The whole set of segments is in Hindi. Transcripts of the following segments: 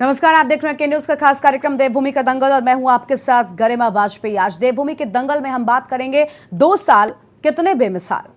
नमस्कार, आप देख रहे हैं के न्यूज का खास कार्यक्रम देवभूमि का दंगल और मैं हूं आपके साथ गरिमा वाजपेयी। आज देवभूमि के दंगल में हम बात करेंगे 2 साल कितने बेमिसाल।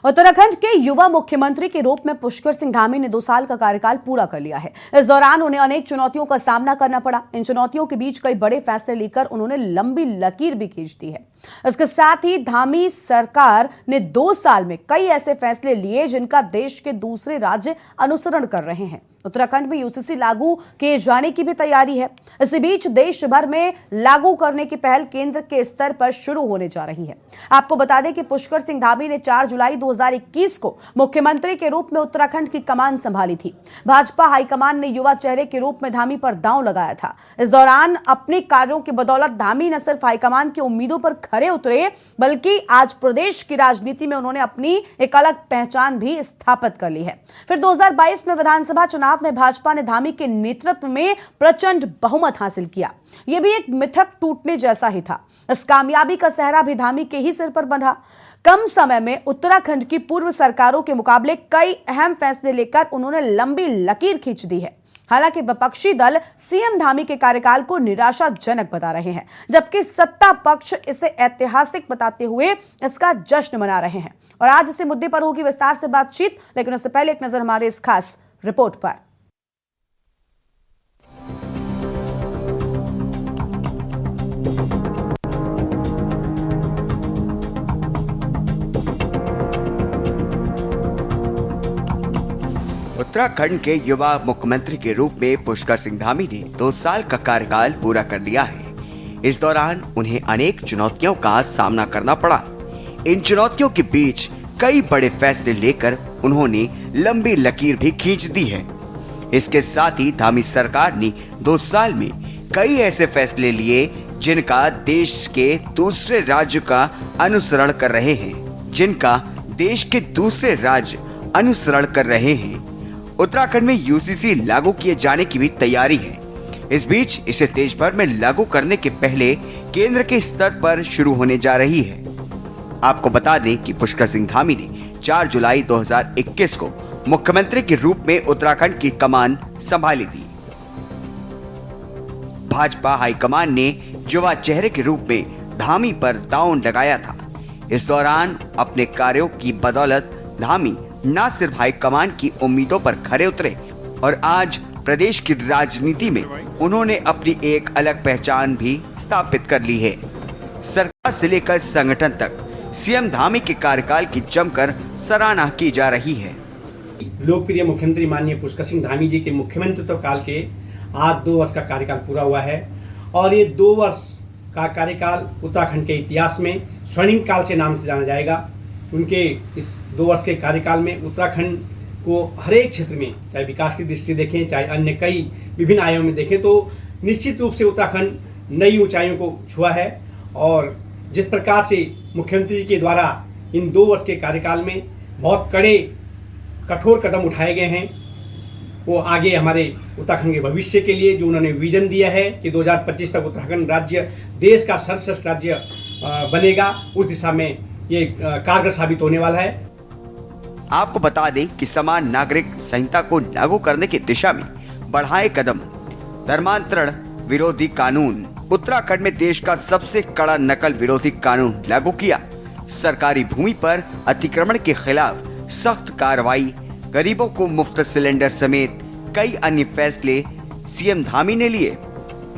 उत्तराखंड के युवा मुख्यमंत्री के रूप में पुष्कर सिंह धामी ने 2 साल का कार्यकाल पूरा कर लिया है। इस दौरान उन्हें अनेक चुनौतियों का सामना करना पड़ा। इन चुनौतियों के बीच कई बड़े फैसले लेकर उन्होंने लंबी लकीर भी खींच दी है। इसके साथ ही धामी सरकार ने 2 साल में कई ऐसे फैसले लिए जिनका देश के दूसरे राज्य अनुसरण कर रहे हैं। उत्तराखंड में यूसीसी लागू किए जाने की भी तैयारी है। इसी बीच देश भर में लागू करने की पहल केंद्र के स्तर पर शुरू होने जा रही है। आपको बता दें कि पुष्कर सिंह धामी ने 4 जुलाई 2021 को मुख्यमंत्री के रूप में उत्तराखंड की कमान संभाली थी। भाजपा हाईकमान ने युवा चेहरे के रूप में धामी पर दांव लगाया था। इस दौरान अपने कार्यों की बदौलत धामी न सिर्फ हाईकमान की उम्मीदों पर खरे उतरे, बल्कि आज प्रदेश की राजनीति में उन्होंने अपनी एक अलग पहचान भी स्थापित कर ली है। फिर 2022 में विधानसभा चुनाव में भाजपा ने धामी के नेतृत्व में प्रचंड बहुमत हासिल किया। यह भी एक मिथक टूटने जैसा ही था। इस कामयाबी का सेहरा भी धामी के ही सिर पर बंधा। कम समय में उत्तराखंड की पूर्व सरकारों के मुकाबले कई अहम फैसले लेकर उन्होंने लंबी लकीर खींच दी है। हालांकि विपक्षी दल सीएम धामी के कार्यकाल को निराशाजनक बता रहे हैं, जबकि सत्ता पक्ष इसे ऐतिहासिक बताते हुए इसका जश्न मना रहे हैं। और आज इस मुद्दे पर होगी विस्तार से बातचीत, लेकिन उससे पहले एक नजर हमारे इस खास रिपोर्ट पर। उत्तराखंड के युवा मुख्यमंत्री के रूप में पुष्कर सिंह धामी ने 2 साल का कार्यकाल पूरा कर लिया है। इस दौरान उन्हें अनेक चुनौतियों का सामना करना पड़ा। इन चुनौतियों के बीच कई बड़े फैसले लेकर उन्होंने लंबी लकीर भी खींच दी है। इसके साथ ही धामी सरकार ने 2 साल में कई ऐसे फैसले लिए जिनका देश के दूसरे राज्य का अनुसरण कर रहे हैं। उत्तराखंड में यूसीसी लागू किए जाने की भी तैयारी है। इस बीच इसे देश भर में लागू करने के पहले केंद्र के स्तर पर शुरू होने जा रही है। आपको बता दें कि पुष्कर सिंह धामी ने 4 जुलाई 2021 को मुख्यमंत्री के रूप में उत्तराखंड की कमान संभाली थी। भाजपा हाईकमान ने युवा चेहरे के रूप में धामी पर दांव लगाया था। इस दौरान अपने कार्यों की बदौलत धामी न सिर्फ हाईकमान की उम्मीदों पर खरे उतरे और आज प्रदेश की राजनीति में उन्होंने अपनी एक अलग पहचान भी स्थापित कर ली है। सरकार से लेकर संगठन तक सीएम धामी के कार्यकाल की जमकर सराहना की जा रही है। लोकप्रिय मुख्यमंत्री माननीय पुष्कर सिंह धामी जी के मुख्यमंत्रित्व काल के आज 2 वर्ष का कार्यकाल पूरा हुआ है और ये 2 वर्ष का कार्यकाल उत्तराखंड के इतिहास में स्वर्णिम काल से नाम से जाना जाएगा। उनके इस 2 वर्ष के कार्यकाल में उत्तराखंड को हर एक क्षेत्र में, चाहे विकास की दृष्टि देखें, चाहे अन्य कई विभिन्न आयामों में देखें, तो निश्चित रूप से उत्तराखंड नई ऊंचाइयों को छुआ है। और जिस प्रकार से मुख्यमंत्री जी के द्वारा इन 2 वर्ष के कार्यकाल में बहुत कठोर कदम उठाए गए हैं, वो आगे हमारे उत्तराखंड के भविष्य के लिए जो उन्होंने विजन दिया है कि 2025 तक उत्तराखंड राज्य देश का सर्वश्रेष्ठ राज्य बनेगा, उस दिशा में ये कारगर साबित होने वाला है। आपको बता दें कि समान नागरिक संहिता को लागू करने की दिशा में बढ़ाए कदम। धर्मांतरण विरोधी कानून। उत्तराखंड में देश का सबसे कड़ा नकल विरोधी कानून लागू किया। सरकारी भूमि पर अतिक्रमण के खिलाफ सख्त कार्रवाई। गरीबों को मुफ्त सिलेंडर समेत कई अन्य फैसले सीएम धामी ने लिए।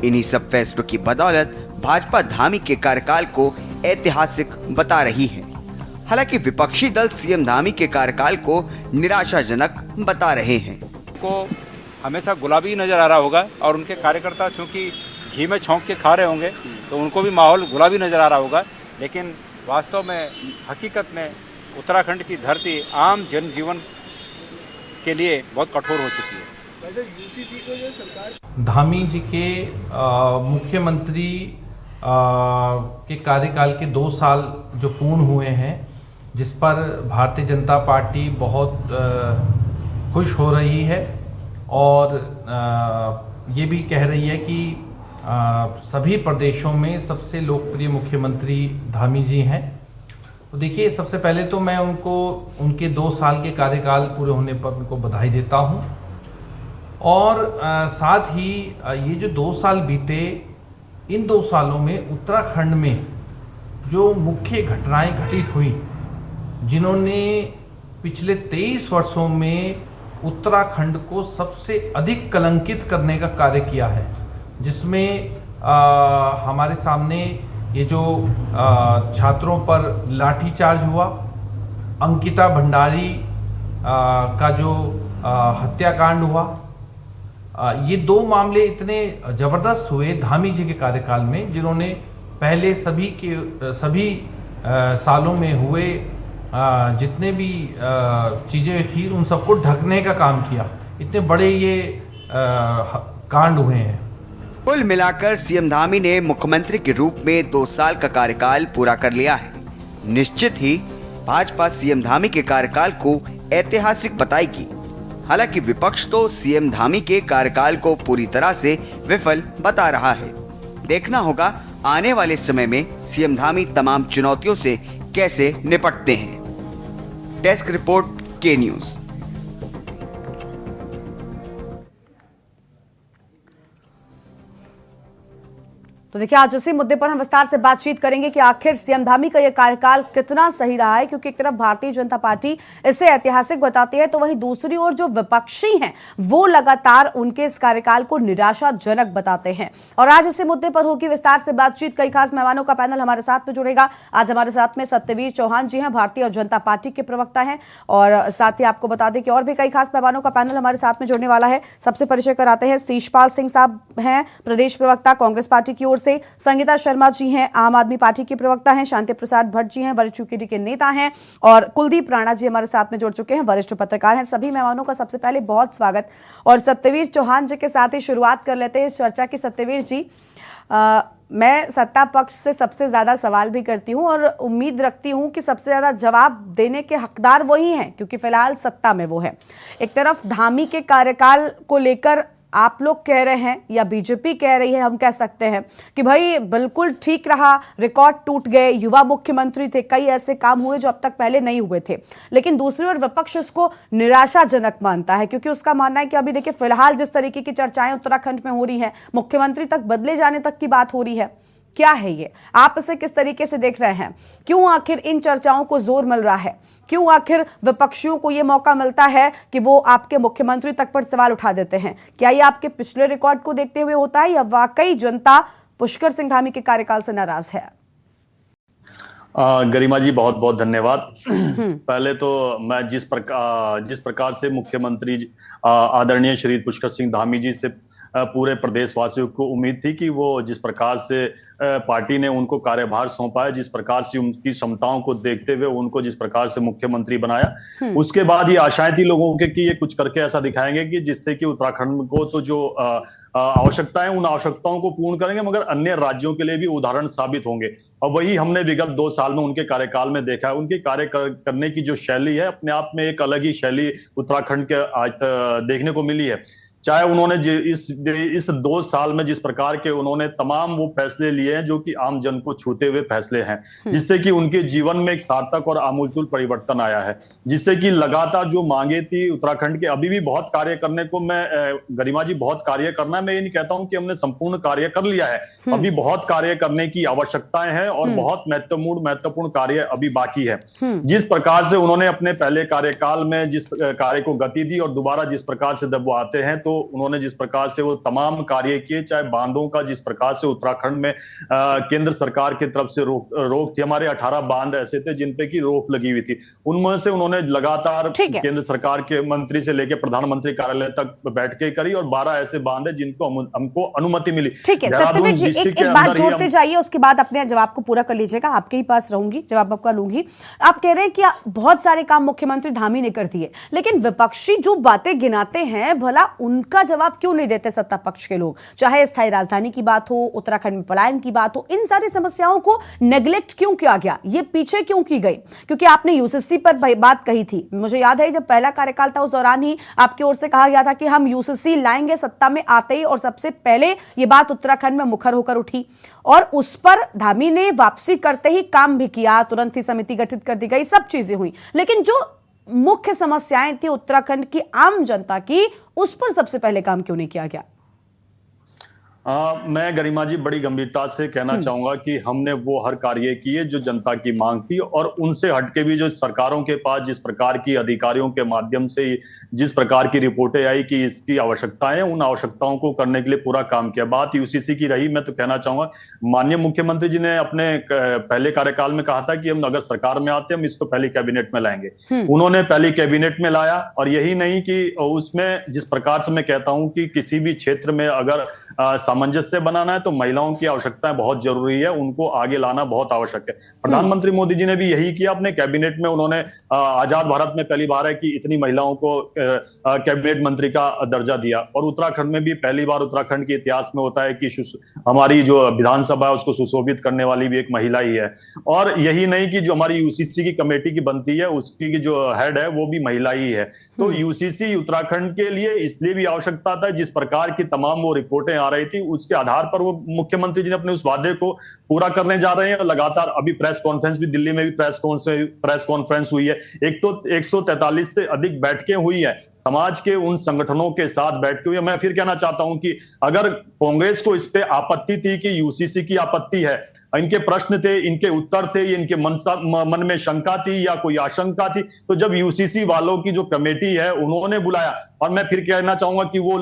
इन्हीं सब फैसलों की बदौलत भाजपा धामी के कार्यकाल को ऐतिहासिक बता रही है। हालांकि विपक्षी दल सीएम धामी के कार्यकाल को निराशाजनक बता रहे हैं। को हमेशा गुलाबी नजर आ रहा होगा और उनके कार्यकर्ता चूंकि घी में छौंक के खा रहे होंगे तो उनको भी माहौल गुलाबी नजर आ रहा होगा, लेकिन वास्तव में हकीकत में उत्तराखंड की धरती आम जनजीवन के लिए बहुत कठोर हो चुकी है। वैसे यूसीसी को जो सरकार धामी जी के मुख्यमंत्री के कार्यकाल के 2 साल जो पूर्ण हुए हैं, जिस पर भारतीय जनता पार्टी बहुत खुश हो रही है और ये भी कह रही है कि सभी प्रदेशों में सबसे लोकप्रिय मुख्यमंत्री धामी जी हैं। तो देखिए, सबसे पहले तो मैं उनको उनके 2 साल के कार्यकाल पूरे होने पर उनको बधाई देता हूं, और साथ ही ये जो 2 साल बीते, इन 2 सालों में उत्तराखंड में जो मुख्य घटनाएं घटित हुई, जिन्होंने पिछले 23 वर्षों में उत्तराखंड को सबसे अधिक कलंकित करने का कार्य किया है, जिसमें हमारे सामने ये जो छात्रों पर लाठीचार्ज हुआ, अंकिता भंडारी का जो हत्याकांड हुआ, ये 2 मामले इतने जबरदस्त हुए धामी जी के कार्यकाल में, जिन्होंने पहले सभी सालों में हुए जितने भी चीज़ें थी उन सबको ढकने का काम किया। इतने बड़े ये कांड हुए हैं। कुल मिलाकर सीएम धामी ने मुख्यमंत्री के रूप में 2 साल का कार्यकाल पूरा कर लिया है। निश्चित ही भाजपा सीएम धामी के कार्यकाल को ऐतिहासिक बताएगी। हालांकि विपक्ष तो सीएम धामी के कार्यकाल को पूरी तरह से विफल बता रहा है। देखना होगा आने वाले समय में सीएम धामी तमाम चुनौतियों से कैसे निपटते हैं। डेस्क रिपोर्ट, के न्यूज़। तो देखिए, आज इसी मुद्दे पर हम विस्तार से बातचीत करेंगे कि आखिर सीएम धामी का यह कार्यकाल कितना सही रहा है, क्योंकि एक तरफ भारतीय जनता पार्टी इसे ऐतिहासिक बताती है, तो वहीं दूसरी ओर जो विपक्षी हैं वो लगातार उनके इस कार्यकाल को निराशाजनक बताते हैं। और आज इसी मुद्दे पर होगी विस्तार से बातचीत। कई खास मेहमानों का पैनल हमारे साथ में जुड़ेगा। आज हमारे साथ में सत्यवीर चौहान जी हैं, भारतीय जनता पार्टी के प्रवक्ता हैं, और साथ ही आपको बता दें कि और भी कई खास मेहमानों का पैनल हमारे साथ में जुड़ने वाला है। सबसे परिचय कराते हैं, शीशपाल सिंह साहब हैं, प्रदेश प्रवक्ता कांग्रेस पार्टी की ओर से। संगीता शर्मा जी हैं, आम आदमी पार्टी के प्रवक्ता हैं। शांति प्रसाद भट्ट जी हैं, वरिष्ठ यूकेडी के नेता हैं। और कुलदीप राणा जी हमारे साथ में जुड़ चुके हैं, वरिष्ठ पत्रकार हैं। सभी मेहमानों का सबसे पहले बहुत स्वागत। और सत्यवीर चौहान जी के साथ ही शुरुआत कर लेते हैं इस चर्चा की। सत्यवीर जी, मैं सत्ता पक्ष से सबसे ज्यादा सवाल भी करती हूं और उम्मीद रखती हूं कि सबसे ज्यादा जवाब देने के हकदार वही हैं, क्योंकि फिलहाल सत्ता में वो है। एक तरफ धामी के कार्यकाल को लेकर आप लोग कह रहे हैं, या बीजेपी कह रही है, हम कह सकते हैं कि भाई बिल्कुल ठीक रहा, रिकॉर्ड टूट गए, युवा मुख्यमंत्री थे, कई ऐसे काम हुए जो अब तक पहले नहीं हुए थे। लेकिन दूसरी ओर विपक्ष इसको निराशाजनक मानता है, क्योंकि उसका मानना है कि अभी देखिए फिलहाल जिस तरीके की चर्चाएं उत्तराखंड में हो रही है, मुख्यमंत्री तक बदले जाने तक की बात हो रही है। क्या है ये, आप इसे किस तरीके से देख रहे हैं? क्यों आखिर इन चर्चाओं को जोर मिल रहा है? क्यों आखिर विपक्षियों को ये मौका मिलता है कि वो आपके मुख्यमंत्री तक पर सवाल उठा देते हैं? क्या ये आपके पिछले रिकॉर्ड को देखते हुए होता है, या वाकई जनता पुष्कर सिंह धामी के कार्यकाल से नाराज है? गरिमा जी, बहुत बहुत धन्यवाद। पहले तो मैं जिस प्रकार से मुख्यमंत्री आदरणीय श्री पुष्कर सिंह धामी जी से पूरे प्रदेशवासियों को उम्मीद थी कि वो जिस प्रकार से पार्टी ने उनको कार्यभार सौंपा है, जिस प्रकार से उनकी क्षमताओं को देखते हुए उनको जिस प्रकार से मुख्यमंत्री बनाया, उसके बाद ये आशाएं थी लोगों के कि ये कुछ करके ऐसा दिखाएंगे कि जिससे कि उत्तराखंड को तो जो आवश्यकताएं, उन आवश्यकताओं को पूर्ण करेंगे, मगर अन्य राज्यों के लिए भी उदाहरण साबित होंगे। और वही हमने विगत 2 साल में उनके कार्यकाल में देखा है। उनके कार्य करने की जो शैली है, अपने आप में एक अलग ही शैली उत्तराखंड के आज देखने को मिली है। चाहे उन्होंने इस 2 साल में जिस प्रकार के उन्होंने तमाम वो फैसले लिए हैं जो कि आम जन को छूते हुए फैसले हैं, जिससे कि उनके जीवन में एक सार्थक और आमूलचूल परिवर्तन आया है, जिससे कि लगातार जो मांगे थी उत्तराखंड के, अभी भी बहुत कार्य करने को, मैं गरिमा जी बहुत कार्य करना है, मैं ये नहीं कहता हूं कि हमने संपूर्ण कार्य कर लिया है, अभी बहुत कार्य करने की आवश्यकताएं हैं और बहुत महत्वपूर्ण कार्य अभी बाकी है। जिस प्रकार से उन्होंने अपने पहले कार्यकाल में जिस कार्य को गति दी और दोबारा जिस प्रकार से जब वो आते हैं तो उन्होंने जिस प्रकार से वो तमाम कार्य किए, चाहे बांधों का जिस प्रकार से उत्तराखंड में केंद्र सरकार की तरफ से रोक थी, हमारे 18 बांध ऐसे थे जिन पे की रोक लगी हुई थी, उनमें से उन्होंने लगातार केंद्र सरकार के मंत्री से लेकर प्रधानमंत्री कार्यालय तक बैठकें करी और 12 ऐसे बांध है जिनको हमको अनुमति मिली। ठीक है सत्यवीर जी, एक बात जोड़ते जाइए, उसके बाद अपने जवाब को पूरा कर लीजिएगा, आपके ही पास रहूंगी, जवाब आपका लूंगी। आप कह रहे हैं कि बहुत सारे काम मुख्यमंत्री धामी ने कर दिए, लेकिन विपक्षी जो बातें गिनाते हैं, भला उन उनका जवाब क्यों नहीं देते सत्ता पक्ष के लोग? चाहे स्थायी राजधानी की बात हो, उत्तराखंड में पलायन की बात हो, इन सारी समस्याओं को नेग्लेक्ट क्यों किया गया, ये पीछे क्यों की गई? क्योंकि आपने यूसीसी पर बात कही थी, मुझे याद है जब पहला कार्यकाल था उस दौरान ही आपकी ओर से कहा गया था कि हम यूसीसी लाएंगे सत्ता में आते ही, और सबसे पहले ये बात उत्तराखंड में मुखर होकर उठी और उस पर धामी ने वापसी करते ही काम भी किया, तुरंत ही समिति गठित कर दी गई, सब चीजें हुई। लेकिन जो मुख्य समस्याएं थी उत्तराखंड की आम जनता की, उस पर सबसे पहले काम क्यों नहीं किया गया? मैं गरिमा जी बड़ी गंभीरता से कहना चाहूंगा कि हमने वो हर कार्य किए जो जनता की मांग थी, और उनसे हटके भी जो सरकारों के पास जिस प्रकार की अधिकारियों के माध्यम से जिस प्रकार की रिपोर्टें आई कि इसकी आवश्यकता है, उन आवश्यकताओं को करने के लिए पूरा काम किया। बात यूसीसी की रही, मैं तो कहना चाहूंगा माननीय मुख्यमंत्री जी ने अपने पहले कार्यकाल में कहा था कि हम अगर सरकार में आते हम इसको पहले कैबिनेट में लाएंगे। उन्होंने पहले कैबिनेट में लाया, और यही नहीं कि उसमें जिस प्रकार से मैं कहता हूं कि किसी भी क्षेत्र में अगर सामंजस्य बनाना है तो महिलाओं की आवश्यकता बहुत जरूरी है, उनको आगे लाना बहुत आवश्यक है। प्रधानमंत्री मोदी जी ने भी यही किया अपने कैबिनेट में। उन्होंने आजाद भारत में पहली बार है कि इतनी महिलाओं को कैबिनेट मंत्री का दर्जा दिया, और उत्तराखंड में भी पहली बार उत्तराखंड के इतिहास में होता है कि हमारी जो विधानसभा है उसको सुशोभित करने वाली भी एक महिला ही है। और यही नहीं कि जो हमारी यूसीसी की कमेटी की बनती है उसकी जो हेड है वो भी महिला ही है। तो यूसीसी उत्तराखंड के लिए इसलिए भी आवश्यकता था, जिस प्रकार की तमाम वो रिपोर्टें आ रही थी उसके आधार पर वो मुख्यमंत्री जी ने अपने उस वादे को पूरा करने जा रहे हैं। और लगातार अभी प्रेस कॉन्फ्रेंस भी, दिल्ली में भी प्रेस कॉन्फ्रेंस हुई है। एक तो 143 से अधिक बैठकें हुई है, समाज के उन संगठनों के साथ बैठकें हुई है। मैं फिर कहना चाहता हूं कि अगर कांग्रेस को इस पे आपत्ति थी कि यूसीसी की आपत्ति है, इनके प्रश्न थे, इनके उत्तर थे, इनके मन में शंका थी या कोई आशंका थी, तो जब यूसीसी वालों की जो कमेटी है उन्होंने बुलाया, और मैं फिर कहना चाहूंगा कि वो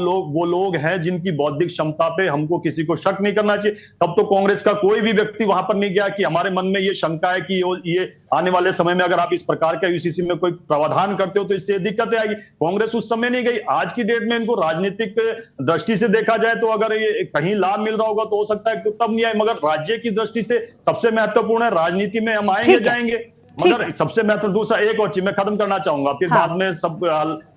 लोग हैं जिनकी बौद्धिक क्षमता पे हमको किसी को शक नहीं करना चाहिए। तब तो कांग्रेस का कोई भी व्यक्ति वहां पर नहीं गया कि हमारे मन में ये शंका है कि ये आने वाले समय में अगर आप इस प्रकार का यूसीसी में कोई प्रावधान करते हो तो इससे दिक्कतें आएगी। कांग्रेस उस समय नहीं गई। आज की डेट में इनको राजनीतिक दृष्टि से देखा जाए तो अगर ये कहीं लाभ मिल रहा होगा तो हो सकता है तो तब नहीं आए, मगर राज्य की दृष्टि से सबसे महत्वपूर्ण है, राजनीति में हम आएंगे जाएंगे, मगर सबसे महत्वपूर्ण दूसरा एक और चीज मैं खत्म करना चाहूंगा, फिर बाद में सब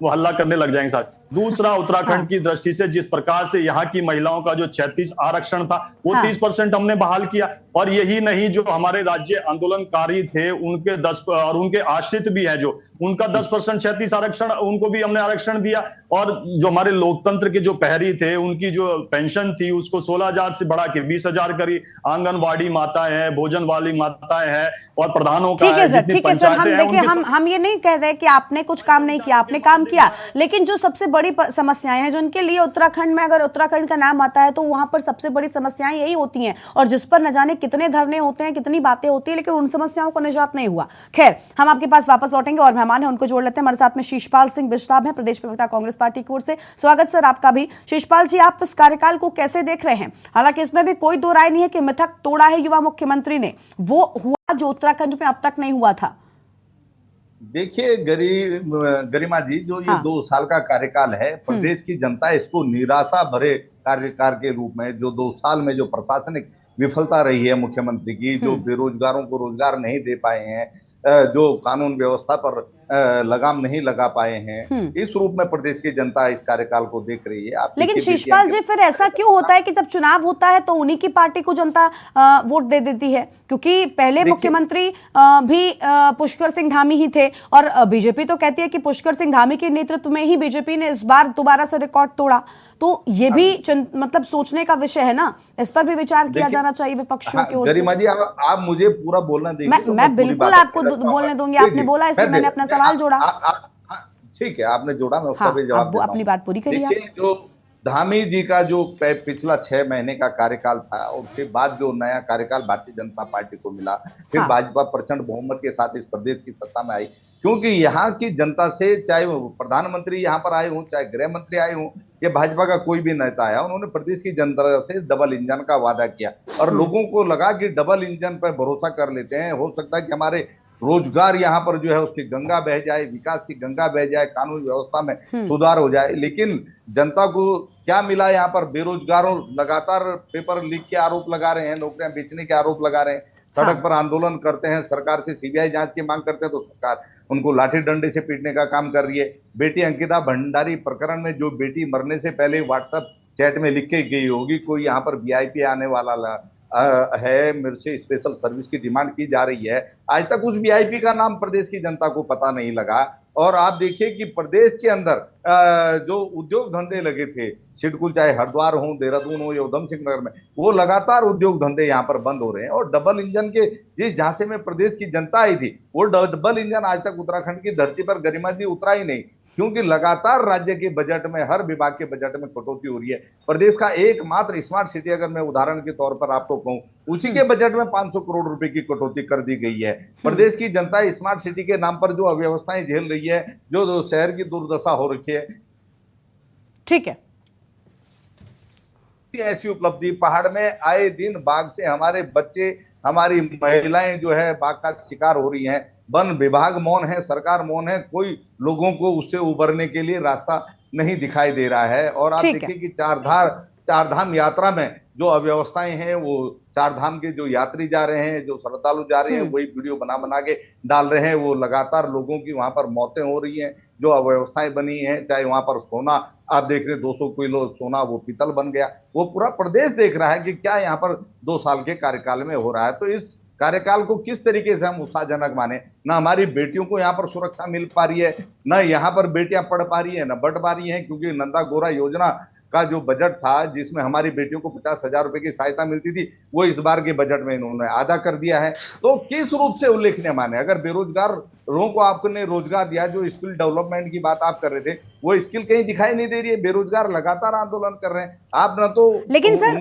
हल्ला करने लग जाएंगे साथ। दूसरा, उत्तराखंड की दृष्टि से जिस प्रकार से यहाँ की महिलाओं का जो 36 आरक्षण था वो 30% हमने बहाल किया, और यही नहीं जो हमारे राज्य आंदोलनकारी थे उनके 10 और उनके आश्रित भी हैं जो उनका 10% 36 आरक्षण, उनको भी हमने आरक्षण दिया। और जो हमारे लोकतंत्र के जो प्रहरी थे उनकी जो पेंशन थी उसको 16,000 से बढ़ा के 20,000 करी। आंगनबाड़ी माताएं हैं, भोजन वाली माताएं हैं, और प्रधानों का ठीक है सर, हम देखिए हम ये नहीं कह रहे कि आपने कुछ काम नहीं किया, आपने काम किया, लेकिन जो सबसे बड़ी समस्याएं हैं जिनके लिए उत्तराखंड में अगर उत्तराखंड का नाम आता है तो वहां पर सबसे बड़ी समस्याएं यही होती हैं, और जिस पर न जाने कितने धरने होते हैं, कितनी बातें होती है, लेकिन उन समस्याओं को निजात नहीं हुआ। खैर, हम आपके पास वापस लौटेंगे और मेहमान है उनको जोड़ लेते हैं। हमारे साथ में शीशपाल सिंह बिश्ताब हैं, प्रदेश प्रवक्ता कांग्रेस पार्टी की ओर से। स्वागत सर आपका भी। शीशपाल जी, आप इस कार्यकाल को कैसे देख रहे हैं? हालांकि इसमें भी कोई दो राय नहीं है कि मिथक तोड़ा है युवा मुख्यमंत्री ने, वो हुआ जो उत्तराखंड में अब तक नहीं हुआ था। देखिए गरिमा जी, जो ये 2 साल का कार्यकाल है, प्रदेश की जनता इसको निराशा भरे कार्यकाल के रूप में, जो 2 साल में जो प्रशासनिक विफलता रही है मुख्यमंत्री की, जो बेरोजगारों को रोजगार नहीं दे पाए हैं, जो कानून व्यवस्था पर लगाम नहीं लगा पाए हैं, इस रूप में प्रदेश की जनता इस कार्यकाल को देख रही है। लेकिन शीशपाल जी, फिर ऐसा क्यों होता है कि जब चुनाव होता है तो उन्हीं की पार्टी को जनता वोट दे देती है? क्योंकि पहले मुख्यमंत्री भी पुष्कर सिंह धामी ही थे, और बीजेपी तो कहती है कि पुष्कर सिंह धामी के नेतृत्व में ही बीजेपी ने इस बार दोबारा से रिकॉर्ड तोड़ा। तो ये भी मतलब सोचने का विषय है ना, इस पर भी विचार किया जाना चाहिए विपक्षियों की ओर से। गरिमा जी, आप मुझे पूरा बोलना देंगे? मैं बिल्कुल आपको बोलने दूंगी, आपने बोला इसलिए मैंने अपना सवाल जोड़ा। ठीक है, आपने जोड़ा, मैं उसका भी जवाब देता हूं। अपनी बात पूरी करिए। देखिए, जो धामी जी का जो पिछला 6 महीने का कार्यकाल था, उसके बाद जो नया कार्यकाल भारतीय जनता पार्टी को मिला, फिर भाजपा प्रचंड बहुमत के साथ इस प्रदेश की सत्ता में आई, क्योंकि यहाँ की जनता से, चाहे वो प्रधानमंत्री यहाँ पर आए हों, चाहे गृह मंत्री आए हों, या भाजपा का कोई भी नेता आया, उन्होंने प्रदेश की जनता से डबल इंजन का वादा किया, और लोगों को लगा कि डबल इंजन पर भरोसा कर लेते हैं, हो सकता है कि हमारे रोजगार यहाँ पर जो है उसकी गंगा बह जाए, विकास की गंगा बह जाए, कानून व्यवस्था में सुधार हो जाए। लेकिन जनता को क्या मिला? यहाँ पर बेरोजगारों लगातार पेपर लीक के आरोप लगा रहे हैं, नौकरियां बेचने के आरोप लगा रहे हैं, सड़क पर आंदोलन करते हैं, सरकार से सीबीआई जांच की मांग करते हैं तो सरकार उनको लाठी डंडे से पीटने का काम कर रही है। बेटी अंकिता भंडारी प्रकरण में जो बेटी मरने से पहले व्हाट्सएप चैट में लिख के गई होगी, कोई यहाँ पर वीआईपी आने वाला है, मेरे से स्पेशल सर्विस की डिमांड की जा रही है, आज तक उस वीआईपी का नाम प्रदेश की जनता को पता नहीं लगा। और आप देखिए कि प्रदेश के अंदर जो उद्योग धंधे लगे थे, सिडकुल चाहे हरिद्वार हो, देहरादून हो या उधम सिंह नगर में, वो लगातार उद्योग धंधे यहाँ पर बंद हो रहे हैं। और डबल इंजन के जिस झांसे में प्रदेश की जनता आई थी, वो डबल इंजन आज तक उत्तराखंड की धरती पर गरिमा जी उतरा ही नहीं, क्योंकि लगातार राज्य के बजट में, हर विभाग के बजट में कटौती हो रही है। प्रदेश का एकमात्र स्मार्ट सिटी अगर मैं उदाहरण के तौर पर आपको कहूं, उसी के बजट में 500 करोड़ रुपए की कटौती कर दी गई है। प्रदेश की जनता स्मार्ट सिटी के नाम पर जो अव्यवस्थाएं झेल रही है, जो शहर की दुर्दशा हो रखी है। ठीक है, ऐसी उपलब्धि, पहाड़ में आए दिन बाघ से हमारे बच्चे, हमारी महिलाएं जो है बाघ का शिकार हो रही हैं। वन विभाग मौन है, सरकार मौन है, कोई लोगों को उससे उबरने के लिए रास्ता नहीं दिखाई दे रहा है। और आप देखिए कि चार धाम यात्रा में जो अव्यवस्थाएं हैं, वो चार धाम के जो यात्री जा रहे हैं, जो श्रद्धालु जा रहे हैं, वही वीडियो बना बना के डाल रहे हैं। वो लगातार लोगों की वहां पर मौतें हो रही हैं, जो अव्यवस्थाएं बनी हैं, चाहे वहां पर सोना आप देख रहे 200 किलो सोना वो पीतल बन गया। वो पूरा प्रदेश देख रहा है कि क्या यहाँ पर 2 साल के कार्यकाल में हो रहा है। तो इस कार्यकाल को किस तरीके से हम उत्साहजनक माने। ना हमारी बेटियों को यहाँ पर सुरक्षा मिल पा रही है, ना यहाँ पर बेटियां पढ़ पा रही है, ना बढ़ पा रही है, क्योंकि नंदा गोरा योजना का जो बजट था, जिसमें हमारी बेटियों को 50,000 रुपए की सहायता मिलती थी, वो इस बार के बजट में इन्होंने आधा कर दिया है। तो किस रूप से उल्लेखनीय माने। अगर बेरोजगारों को आपने रोजगार दिया, जो स्किल डेवलपमेंट की बात आप कर रहे थे, वो स्किल कहीं दिखाई नहीं दे रही है। बेरोजगार लगातार आंदोलन कर रहे हैं, आप ना तो लेकिन सर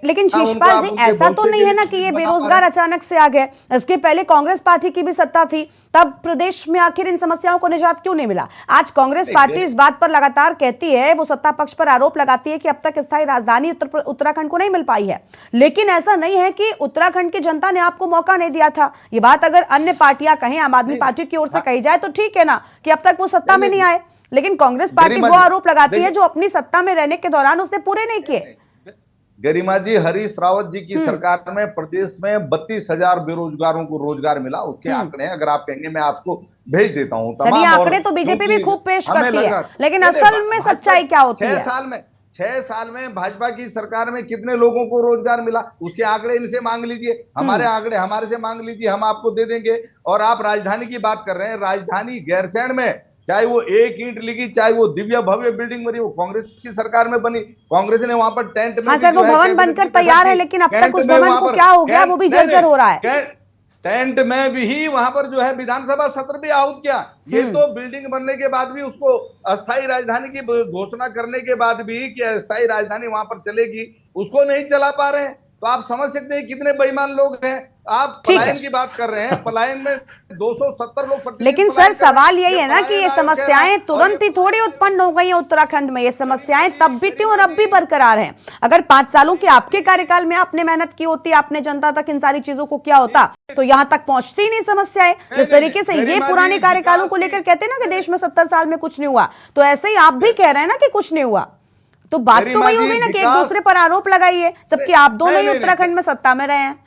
लेकिन शिषपाल जी, ऐसा तो नहीं है ना कि ये बेरोजगार अचानक से आ गए। इसके पहले कांग्रेस पार्टी की भी सत्ता थी, तब प्रदेश में आखिर इन समस्याओं को निजात क्यों नहीं मिला? आज कांग्रेस पार्टी इस बात पर लगातार कहती है, वो सत्ता पक्ष पर आरोप लगाती है कि अब तक स्थायी राजधानी उत्तराखंड को नहीं मिल पाई है। लेकिन ऐसा नहीं है कि उत्तराखंड की जनता ने आपको मौका नहीं दिया था। ये बात अगर अन्य पार्टियां कहें, आम आदमी पार्टी की ओर से कही जाए तो ठीक है ना, कि अब तक वो सत्ता में नहीं आए। लेकिन कांग्रेस पार्टी वो आरोप लगाती है जो अपनी सत्ता में रहने के दौरान उसने पूरे नहीं किए। गरिमा जी, हरीश रावत जी की सरकार में प्रदेश में 32,000 बेरोजगारों को रोजगार मिला। उसके आंकड़े अगर आप कहेंगे मैं आपको भेज देता हूं। चलिए, आंकड़े तो बीजेपी भी खूब पेश करती है, लेकिन असल में सच्चाई क्या होती है? 6 साल में भाजपा की सरकार में कितने लोगों को रोजगार मिला, उसके आंकड़े इनसे मांग लीजिए, हमारे आंकड़े हमारे से मांग लीजिए, हम आपको दे देंगे। और आप राजधानी की बात कर रहे हैं, राजधानी गैरसैंण में चाहे वो 1 ईंट लिखी, चाहे वो दिव्य भव्य बिल्डिंग बनी, वो कांग्रेस की सरकार में बनी। कांग्रेस ने वहां पर टेंट में, हाँ सर, वो भवन बनकर तैयार है, लेकिन अब तक उस भवन को क्या हो गया, वो भी जर्जर हो रहा है। टेंट में भी वहां पर जो है विधानसभा सत्र भी आहूत किया। ये तो बिल्डिंग बनने के बाद भी, उसको अस्थायी राजधानी की घोषणा करने के बाद भी कि अस्थायी राजधानी वहां पर चलेगी, उसको नहीं चला पा रहे हैं। तो आप समझ सकते हैं कितने बेईमान लोग हैं। आप पलायन की बात कर रहे हैं, पलायन में 270 लोग। लेकिन सर, सवाल यही है ना कि ये समस्याएं तुरंत ही थोड़ी उत्पन्न हो गई हैं उत्तराखंड में। ये समस्याएं तब भी थी और अब भी बरकरार हैं। अगर 5 सालों के आपके कार्यकाल में आपने मेहनत की होती, आपने जनता तक इन सारी चीजों को किया होता, तो यहाँ तक पहुंचती ही नहीं समस्याएं। जिस तरीके से ये पुराने कार्यकालों को लेकर कहते हैं ना कि देश में 70 साल में कुछ नहीं हुआ, तो ऐसे ही आप भी कह रहे हैं ना कि कुछ नहीं हुआ। तो बात तो वही हो गई ना कि एक दूसरे पर आरोप लगाइए, जबकि आप दोनों ही उत्तराखंड में सत्ता में रहे हैं।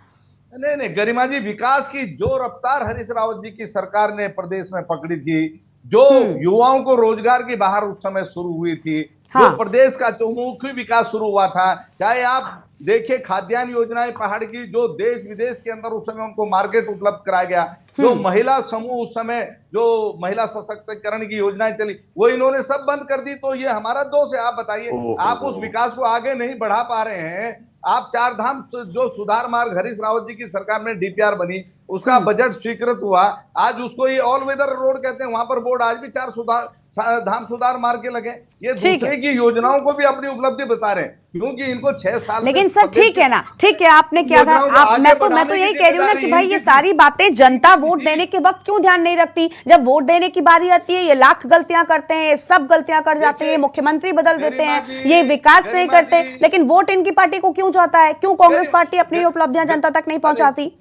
नहीं, गरिमा जी, विकास की जो रफ्तार हरीश रावत जी की सरकार ने प्रदेश में पकड़ी थी, जो युवाओं को रोजगार की बाहर उस समय शुरू हुई थी, जो प्रदेश का चहुमुखी विकास शुरू हुआ था, चाहे आप देखिए खाद्यान्न योजनाएं पहाड़ की, जो देश विदेश के अंदर उस समय उनको मार्केट उपलब्ध कराया गया, जो महिला समूह उस समय जो महिला सशक्तिकरण की योजनाएं चली, वो इन्होंने सब बंद कर दी। तो ये हमारा दोष है। आप बताइए, आप उस विकास को आगे नहीं बढ़ा पा रहे हैं। आप 4 धाम जो सुधार मार्ग हरीश रावत जी की सरकार में डीपीआर बनी, उसका बजट स्वीकृत हुआ, आज उसको ये ऑल वेदर रोड कहते हैं, वहां पर बोर्ड आज भी 4 धाम सुधार मार्ग के लगे। ये दूसरे की योजनाओं को भी अपनी उपलब्धि बता रहे हैं, क्योंकि इनको 6 साल। लेकिन सर ठीक है ना, ठीक है, आपने क्या था, मैं तो यही कह रही हूँ ना कि भाई ये सारी बातें जनता वोट देने के वक्त क्यों ध्यान नहीं रखती? जब वोट देने की बारी आती है, ये लाख गलतियां करते हैं, ये सब गलतियां कर जाते हैं, मुख्यमंत्री बदल देते हैं, ये विकास नहीं करते, लेकिन वोट इनकी पार्टी को क्यों जाता है? क्यों कांग्रेस पार्टी अपनी उपलब्धियां जनता तक नहीं पहुंचाती?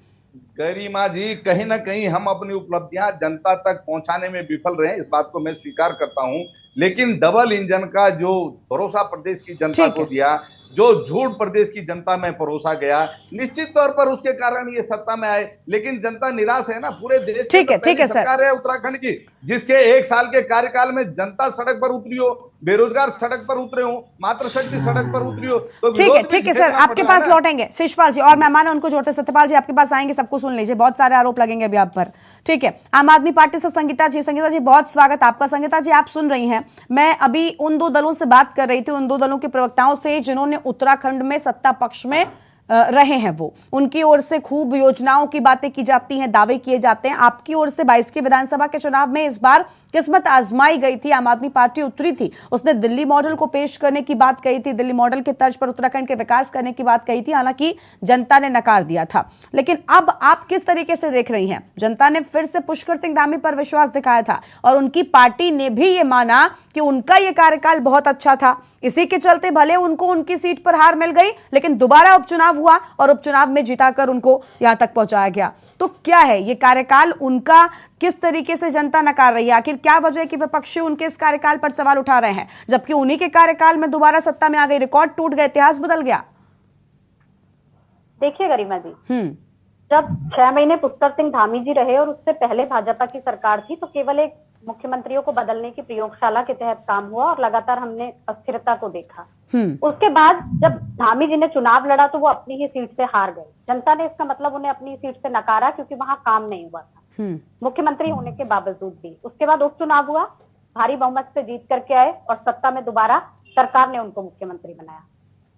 गरिमा जी, कहीं ना कहीं हम अपनी उपलब्धियां जनता तक पहुंचाने में विफल रहे हैं, इस बात को मैं स्वीकार करता हूं। लेकिन डबल इंजन का जो भरोसा प्रदेश की जनता को दिया, जो झूठ प्रदेश की जनता में परोसा गया, निश्चित तौर पर उसके कारण ये सत्ता में आए। लेकिन जनता निराश है ना, पूरे देश ठीक है, की ठीक है सर। सरकार है उत्तराखंड की, जिसके 1 साल के कार्यकाल में जनता सड़क पर उतरी हो, बेरोजगार सड़क पर उतरे हो, मातृशक्ति सड़क पर उतरी हो, तो ठीक है सर, आपके पास लौटेंगे शिषपाल जी और मेहमान उनको जोड़ते सत्यपाल जी आपके पास आएंगे, सबको सुन लीजिए, बहुत सारे आरोप लगेंगे अभी आप पर। ठीक है, आम आदमी पार्टी से संगीता जी बहुत स्वागत आपका। संगीता जी आप सुन रही हैं, मैं अभी उन 2 दलों से बात कर रही थी, उन 2 दलों के प्रवक्ताओं से जिन्होंने उत्तराखंड में सत्ता पक्ष में रहे हैं, वो उनकी ओर से खूब योजनाओं की बातें की जाती हैं, दावे किए जाते हैं। आपकी ओर से 22 के विधानसभा के चुनाव में इस बार किस्मत आजमाई गई थी, आम आदमी पार्टी उतरी थी, उसने दिल्ली मॉडल को पेश करने की बात कही थी, दिल्ली मॉडल के तर्ज पर उत्तराखंड के विकास करने की बात कही थी, हालांकि जनता ने नकार दिया था। लेकिन अब आप किस तरीके से देख रही हैं? जनता ने फिर से पुष्कर सिंह धामी पर विश्वास दिखाया था और उनकी पार्टी ने भी ये माना कि उनका ये कार्यकाल बहुत अच्छा था, इसी के चलते भले उनको उनकी सीट पर हार मिल गई, लेकिन दोबारा उपचुनाव हुआ और उपचुनाव में जिताकर उनको यहां तक पहुंचाया गया। तो क्या है ये कार्यकाल उनका, किस तरीके से जनता नकार रही है? आखिर क्या वजह है कि विपक्षी उनके इस कार्यकाल पर सवाल उठा रहे हैं, जबकि उन्हीं के कार्यकाल में दोबारा सत्ता में आ गई, रिकॉर्ड टूट गए, इतिहास बदल गया? देखिए गरिमा जी, जब 6 महीने पुष्कर सिंह धामी जी रहे और उससे पहले भाजपा की सरकार थी, तो केवल एक मुख्यमंत्रियों को बदलने की प्रयोगशाला के तहत काम हुआ और लगातार हमने अस्थिरता को देखा। उसके बाद जब धामी जी ने चुनाव लड़ा तो वो अपनी ही सीट से हार गए। जनता ने इसका मतलब उन्हें अपनी सीट से नकारा, क्योंकि वहां काम नहीं हुआ था मुख्यमंत्री होने के बावजूद भी। उसके बाद उपचुनाव हुआ, भारी बहुमत से जीत करके आए और सत्ता में दोबारा सरकार ने उनको मुख्यमंत्री बनाया।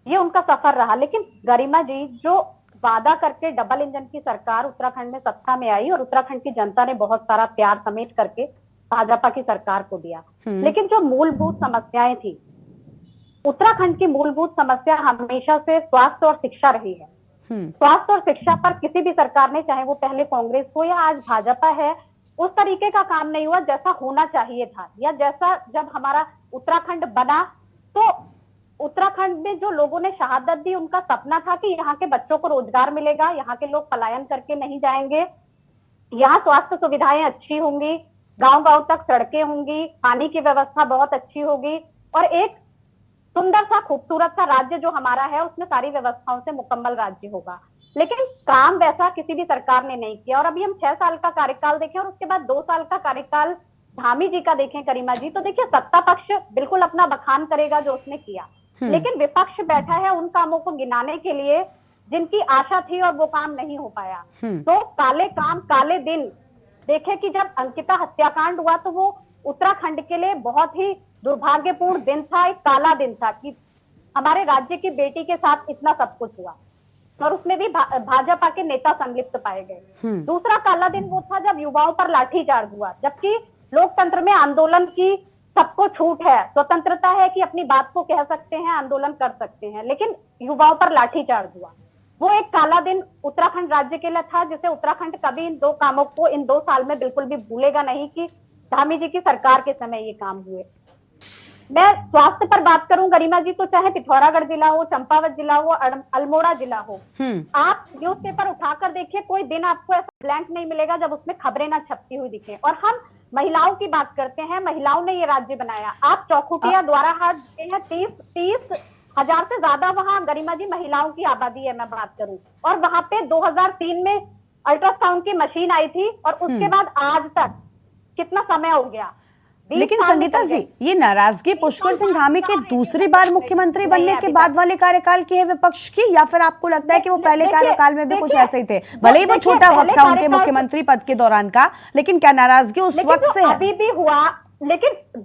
ये उनका सफर रहा। लेकिन गरिमा जी, जो वादा करके डबल इंजन की सरकार उत्तराखंड में सत्ता में आई और उत्तराखंड की जनता ने बहुत सारा प्यार समेट करके भाजपा की सरकार को दिया, लेकिन जो मूलभूत समस्याएं थी, उत्तराखंड की मूलभूत समस्या हमेशा से स्वास्थ्य और शिक्षा रही है। स्वास्थ्य और शिक्षा पर किसी भी सरकार ने, चाहे वो पहले कांग्रेस हो या आज भाजपा है, उस तरीके का काम नहीं हुआ जैसा होना चाहिए था, या जैसा जब हमारा उत्तराखंड बना तो उत्तराखंड में जो लोगों ने शहादत दी, उनका सपना था कि यहाँ के बच्चों को रोजगार मिलेगा, यहाँ के लोग पलायन करके नहीं जाएंगे, यहाँ स्वास्थ्य सुविधाएं अच्छी होंगी, गांव-गांव तक सड़कें होंगी, पानी की व्यवस्था बहुत अच्छी होगी और एक सुंदर सा खूबसूरत सा राज्य जो हमारा है उसमें सारी व्यवस्थाओं से मुकम्मल राज्य होगा। लेकिन काम वैसा किसी भी सरकार ने नहीं किया। और अभी हम 6 साल का कार्यकाल देखें और उसके बाद 2 साल का कार्यकाल धामी जी का देखें गरिमा जी, तो देखिए सत्ता पक्ष बिल्कुल अपना बखान करेगा जो उसने किया, लेकिन विपक्ष बैठा है उन कामों को गिनाने के लिए जिनकी आशा थी और वो काम नहीं हो पाया। तो काले काम काले दिन देखे कि जब अंकिता हत्याकांड हुआ तो वो उत्तराखंड के लिए बहुत ही दुर्भाग्यपूर्ण दिन था, एक काला दिन था कि हमारे राज्य की बेटी के साथ इतना सब कुछ हुआ और उसमें भी भाजपा के नेता संलिप्त पाए गए। दूसरा काला दिन वो था जब युवाओं पर लाठीचार्ज हुआ, जबकि लोकतंत्र में आंदोलन की सबको छूट है, स्वतंत्रता है कि अपनी बात को कह सकते हैं, आंदोलन कर सकते हैं, लेकिन युवाओं पर लाठीचार्ज हुआ। वो एक काला दिन उत्तराखंड राज्य के लिए था जिसे उत्तराखंड कभी इन 2 कामों को इन 2 साल में बिल्कुल भी भूलेगा नहीं कि धामी जी की सरकार के समय ये काम हुए। मैं स्वास्थ्य पर बात करूं गरिमा जी, तो चाहे पिथौरागढ़ जिला हो, चंपावत जिला हो, अल्मोड़ा जिला हो, आप न्यूज़पेपर उठाकर देखिए, कोई दिन आपको ऐसा ब्लैंक नहीं मिलेगा जब उसमें खबरें ना छपती हुई दिखे। और हम महिलाओं की बात करते हैं, महिलाओं ने ये राज्य बनाया। आप चौखुटिया द्वारा हाट हैं, 30,000 से ज्यादा वहां गरिमा जी महिलाओं की आबादी है मैं बात करूं, और वहां पे 2003 में अल्ट्रासाउंड की मशीन आई थी और उसके बाद आज तक कितना समय हो गया। लेकिन संगीता जी, ये नाराजगी पुष्कर सिंह धामी के दूसरी बार मुख्यमंत्री बनने के बाद वाले कार्यकाल की है विपक्ष की, या फिर आपको लगता है कि वो पहले कार्यकाल में भी कुछ ऐसे ही थे? भले ही वो छोटा वक्त था उनके मुख्यमंत्री पद के दौरान का, लेकिन क्या नाराजगी उस वक्त से है? अभी भी हुआ, लेकिन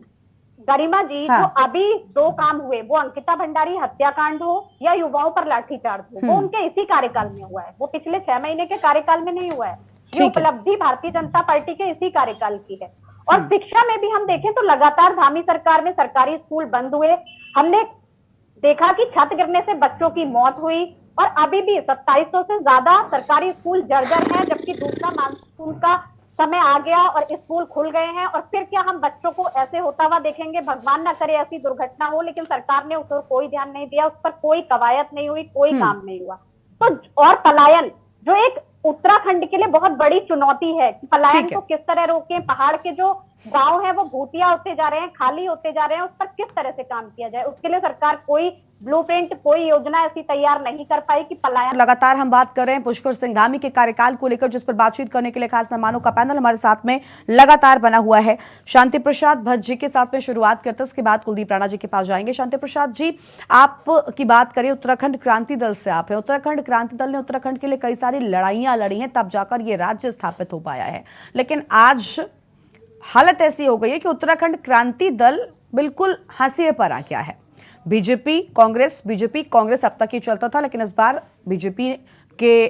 गरिमा जी जो अभी 2 काम हुए, वो अंकिता भंडारी हत्याकांड हो या युवाओं पर लाठीचार्ज हो, वो उनके इसी कार्यकाल में हुआ है, वो पिछले 6 महीने के कार्यकाल में नहीं हुआ है। ये उपलब्धि भारतीय जनता पार्टी के इसी कार्यकाल की है। और शिक्षा में भी हम देखें तो लगातार धामी सरकार में सरकारी स्कूल बंद हुए, हमने देखा कि छत गिरने से बच्चों की मौत हुई और अभी भी 2700 से ज्यादा सरकारी स्कूल जर्जर हैं, जबकि दूसरा मानसून का समय आ गया और स्कूल खुल गए हैं। और फिर क्या हम बच्चों को ऐसे होता हुआ देखेंगे? भगवान ना करे ऐसी दुर्घटना हो, लेकिन सरकार ने उस पर कोई ध्यान नहीं दिया, उस पर कोई कवायद नहीं हुई, कोई काम नहीं हुआ। तो और पलायन जो एक उत्तराखंड के लिए बहुत बड़ी चुनौती है कि पलायन को किस तरह रोकें, पहाड़ के जो गांव है वो भूतिया होते जा रहे हैं, खाली होते जा रहे हैं, उस पर किस तरह से काम किया जाए, उसके लिए सरकार कोई ब्लूप्रिंट, कोई योजना ऐसी तैयार नहीं कर पाई कि पलायन। लगातार हम बात कर रहे हैं पुष्कर सिंह धामी के कार्यकाल को लेकर, जिस पर बातचीत करने के लिए खास मेहमानों का पैनल हमारे साथ में लगातार बना हुआ है। शांति प्रसाद भट्ट जी के साथ में शुरुआत करते हैं, उसके बाद कुलदीप राणा जी के पास जाएंगे। शांति प्रसाद जी, आप की बात करें, उत्तराखंड क्रांति दल से आप हैं। उत्तराखंड क्रांति दल ने उत्तराखंड के लिए कई सारी लड़ाइयां लड़ी हैं, तब जाकर ये राज्य स्थापित हो पाया है। लेकिन आज हालत ऐसी हो गई है कि उत्तराखंड क्रांति दल बिल्कुल हाशिए पर आ गया है। बीजेपी कांग्रेस अब तक ही चलता था, लेकिन इस बार बीजेपी के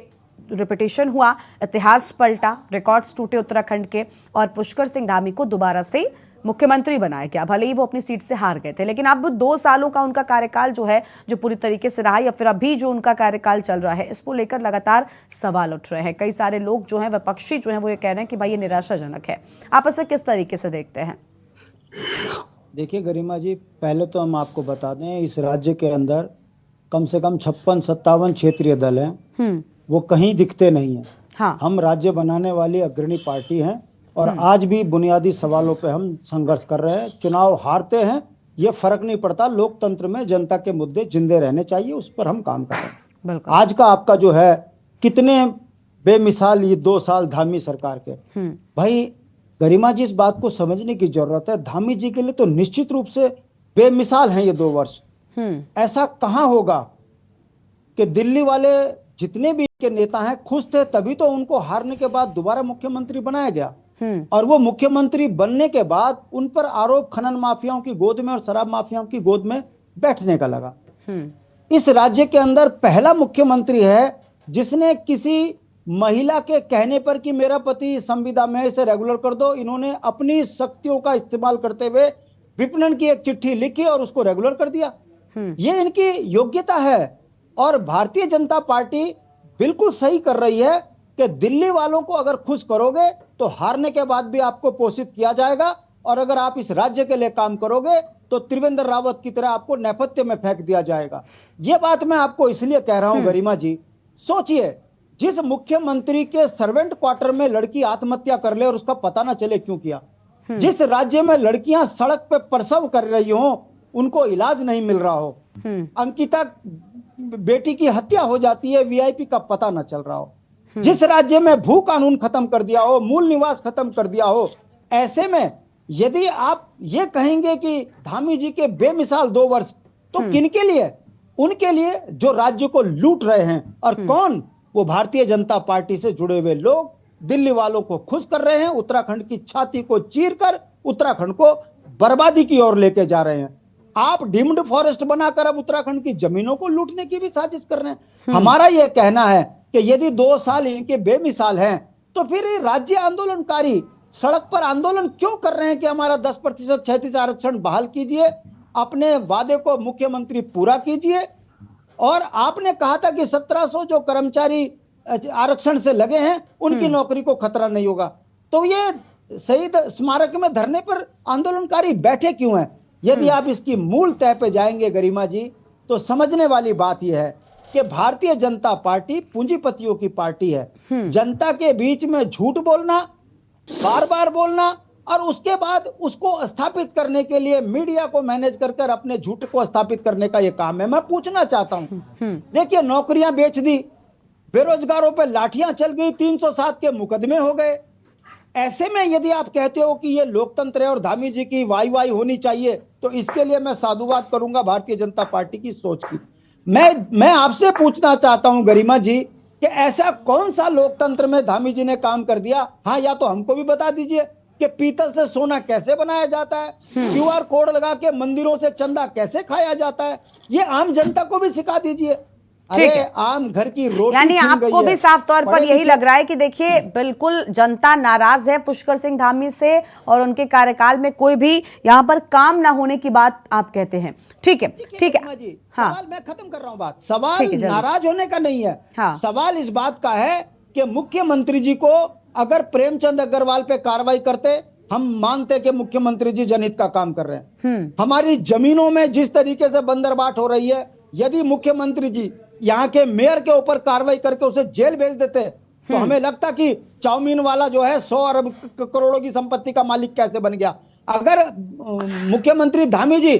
रिपीटेशन हुआ, इतिहास पलटा, रिकॉर्ड्स टूटे उत्तराखंड के, और पुष्कर सिंह धामी को दोबारा से मुख्यमंत्री बनाया गया। भले ही वो अपनी सीट से हार गए थे, लेकिन अब 2 सालों का उनका कार्यकाल जो है, जो पूरी तरीके से रहा, या फिर अभी जो उनका कार्यकाल चल रहा है, इसको लेकर लगातार सवाल उठ रहे हैं। कई सारे लोग जो हैं, विपक्षी जो हैं, वो ये कह रहे हैं कि भाई ये निराशाजनक है। आप इसे किस तरीके से देखते हैं? देखिए गरिमा जी, पहले तो हम आपको बता दें, इस राज्य के अंदर कम से कम 56-57 क्षेत्रीय दल हैं, वो कहीं दिखते नहीं हैं। हाँ। हम राज्य बनाने वाली अग्रणी पार्टी हैं, और आज भी बुनियादी सवालों पे हम संघर्ष कर रहे हैं। चुनाव हारते हैं, ये फर्क नहीं पड़ता, लोकतंत्र में जनता के मुद्दे जिंदे रहने चाहिए, उस पर हम काम कर रहे हैं। बिल्कुल। आज का आपका जो है, कितने बेमिसाल ये 2 साल धामी सरकार के, भाई गरिमा जी, इस बात को समझने की जरूरत है। धामी जी के लिए तो निश्चित रूप से बेमिसाल हैं ये 2 वर्ष। ऐसा कहां होगा कि दिल्ली वाले जितने भी के नेता हैं खुश थे, तभी तो उनको हारने के बाद दोबारा मुख्यमंत्री बनाया गया। और वो मुख्यमंत्री बनने के बाद उन पर आरोप खनन माफियाओं की गोद में और शराब माफियाओं की गोद में बैठने का लगा। इस राज्य के अंदर पहला मुख्यमंत्री है जिसने किसी महिला के कहने पर कि मेरा पति संविदा में इसे रेगुलर कर दो, इन्होंने अपनी शक्तियों का इस्तेमाल करते हुए विपणन की एक चिट्ठी लिखी और उसको रेगुलर कर दिया। ये इनकी योग्यता है। और भारतीय जनता पार्टी बिल्कुल सही कर रही है कि दिल्ली वालों को अगर खुश करोगे तो हारने के बाद भी आपको पोषित किया जाएगा, और अगर आप इस राज्य के लिए काम करोगे तो त्रिवेंद्र रावत की तरह आपको नेपथ्य में फेंक दिया जाएगा। यह बात मैं आपको इसलिए कह रहा हूं गरिमा जी, सोचिए, जिस मुख्यमंत्री के सर्वेंट क्वार्टर में लड़की आत्महत्या कर ले और उसका पता ना चले क्यों किया, जिस राज्य में लड़कियां सड़क पे प्रसव कर रही हो, उनको इलाज नहीं मिल रहा हो, अंकिता बेटी की हत्या हो जाती है, वीआईपी का पता ना चल रहा हो, जिस राज्य में भू कानून खत्म कर दिया हो, मूल निवास खत्म कर दिया हो, ऐसे में यदि आप ये कहेंगे कि धामी जी के बेमिसाल 2 वर्ष, तो किनके लिए? उनके लिए जो राज्य को लूट रहे हैं। और कौन? वो भारतीय जनता पार्टी से जुड़े हुए लोग दिल्ली वालों को खुश कर रहे हैं, उत्तराखंड की छाती को चीरकर उत्तराखंड को बर्बादी की ओर लेके जा रहे हैं। आप डीम्ड फॉरेस्ट बनाकर अब उत्तराखंड की जमीनों को लूटने की भी साजिश कर रहे हैं। हमारा यह कहना है कि यदि 2 साल इनके बेमिसाल हैं, तो फिर राज्य आंदोलनकारी सड़क पर आंदोलन क्यों कर रहे हैं कि हमारा 10% क्षैतिज आरक्षण बहाल कीजिए, अपने वादे को मुख्यमंत्री पूरा कीजिए। और आपने कहा था कि 1700 जो कर्मचारी आरक्षण से लगे हैं उनकी नौकरी को खतरा नहीं होगा, तो ये शहीद स्मारक में धरने पर आंदोलनकारी बैठे क्यों हैं? यदि आप इसकी मूल तय पे जाएंगे गरिमा जी, तो समझने वाली बात यह है कि भारतीय जनता पार्टी पूंजीपतियों की पार्टी है। जनता के बीच में झूठ बोलना, बार बार बोलना, और उसके बाद उसको स्थापित करने के लिए मीडिया को मैनेज कर अपने झूठ को स्थापित करने का यह काम है। मैं पूछना चाहता हूं, देखिए, नौकरियां बेच दी, बेरोजगारों पे लाठियां चल गई, 307 के मुकदमे हो गए। ऐसे में यदि आप कहते हो कि ये लोकतंत्र है और धामी जी की वाई होनी चाहिए, तो इसके लिए मैं साधुवाद करूंगा भारतीय जनता पार्टी की सोच की। मैं आपसे पूछना चाहता हूं गरिमा जी कि ऐसा कौन सा लोकतंत्र में धामी जी ने काम कर दिया? हाँ, या तो हमको भी बता दीजिए कि पीतल से सोना कैसे बनाया जाता है, QR कोड लगा के मंदिरों से चंदा कैसे खाया जाता है, ये आम जनता को भी सिखा दीजिए। ठीक है, आम घर की रोटी यानी आपको भी साफ तौर पर यही लग रहा है कि देखिए, बिल्कुल जनता नाराज है पुष्कर सिंह धामी से, और उनके कार्यकाल में कोई भी यहाँ पर काम ना होने की बात आप कहते हैं। ठीक है, ठीक है, हाँ, सवाल मैं खत्म कर रहा हूँ बात। सवाल नाराज होने का नहीं है, हाँ। सवाल इस बात का है कि मुख्यमंत्री जी को अगर प्रेमचंद अग्रवाल पे कार्रवाई करते, हम मानते कि मुख्यमंत्री जी जनहित का काम कर रहे हैं। हमारी जमीनों में जिस तरीके से बंदरबाट हो रही है, यदि मुख्यमंत्री जी यहाँ के मेयर के ऊपर कार्रवाई करके उसे जेल भेज देते, तो हमें लगता कि चाउमीन वाला जो है 100 अरब करोड़ों की संपत्ति का मालिक कैसे बन गया। अगर मुख्यमंत्री धामी जी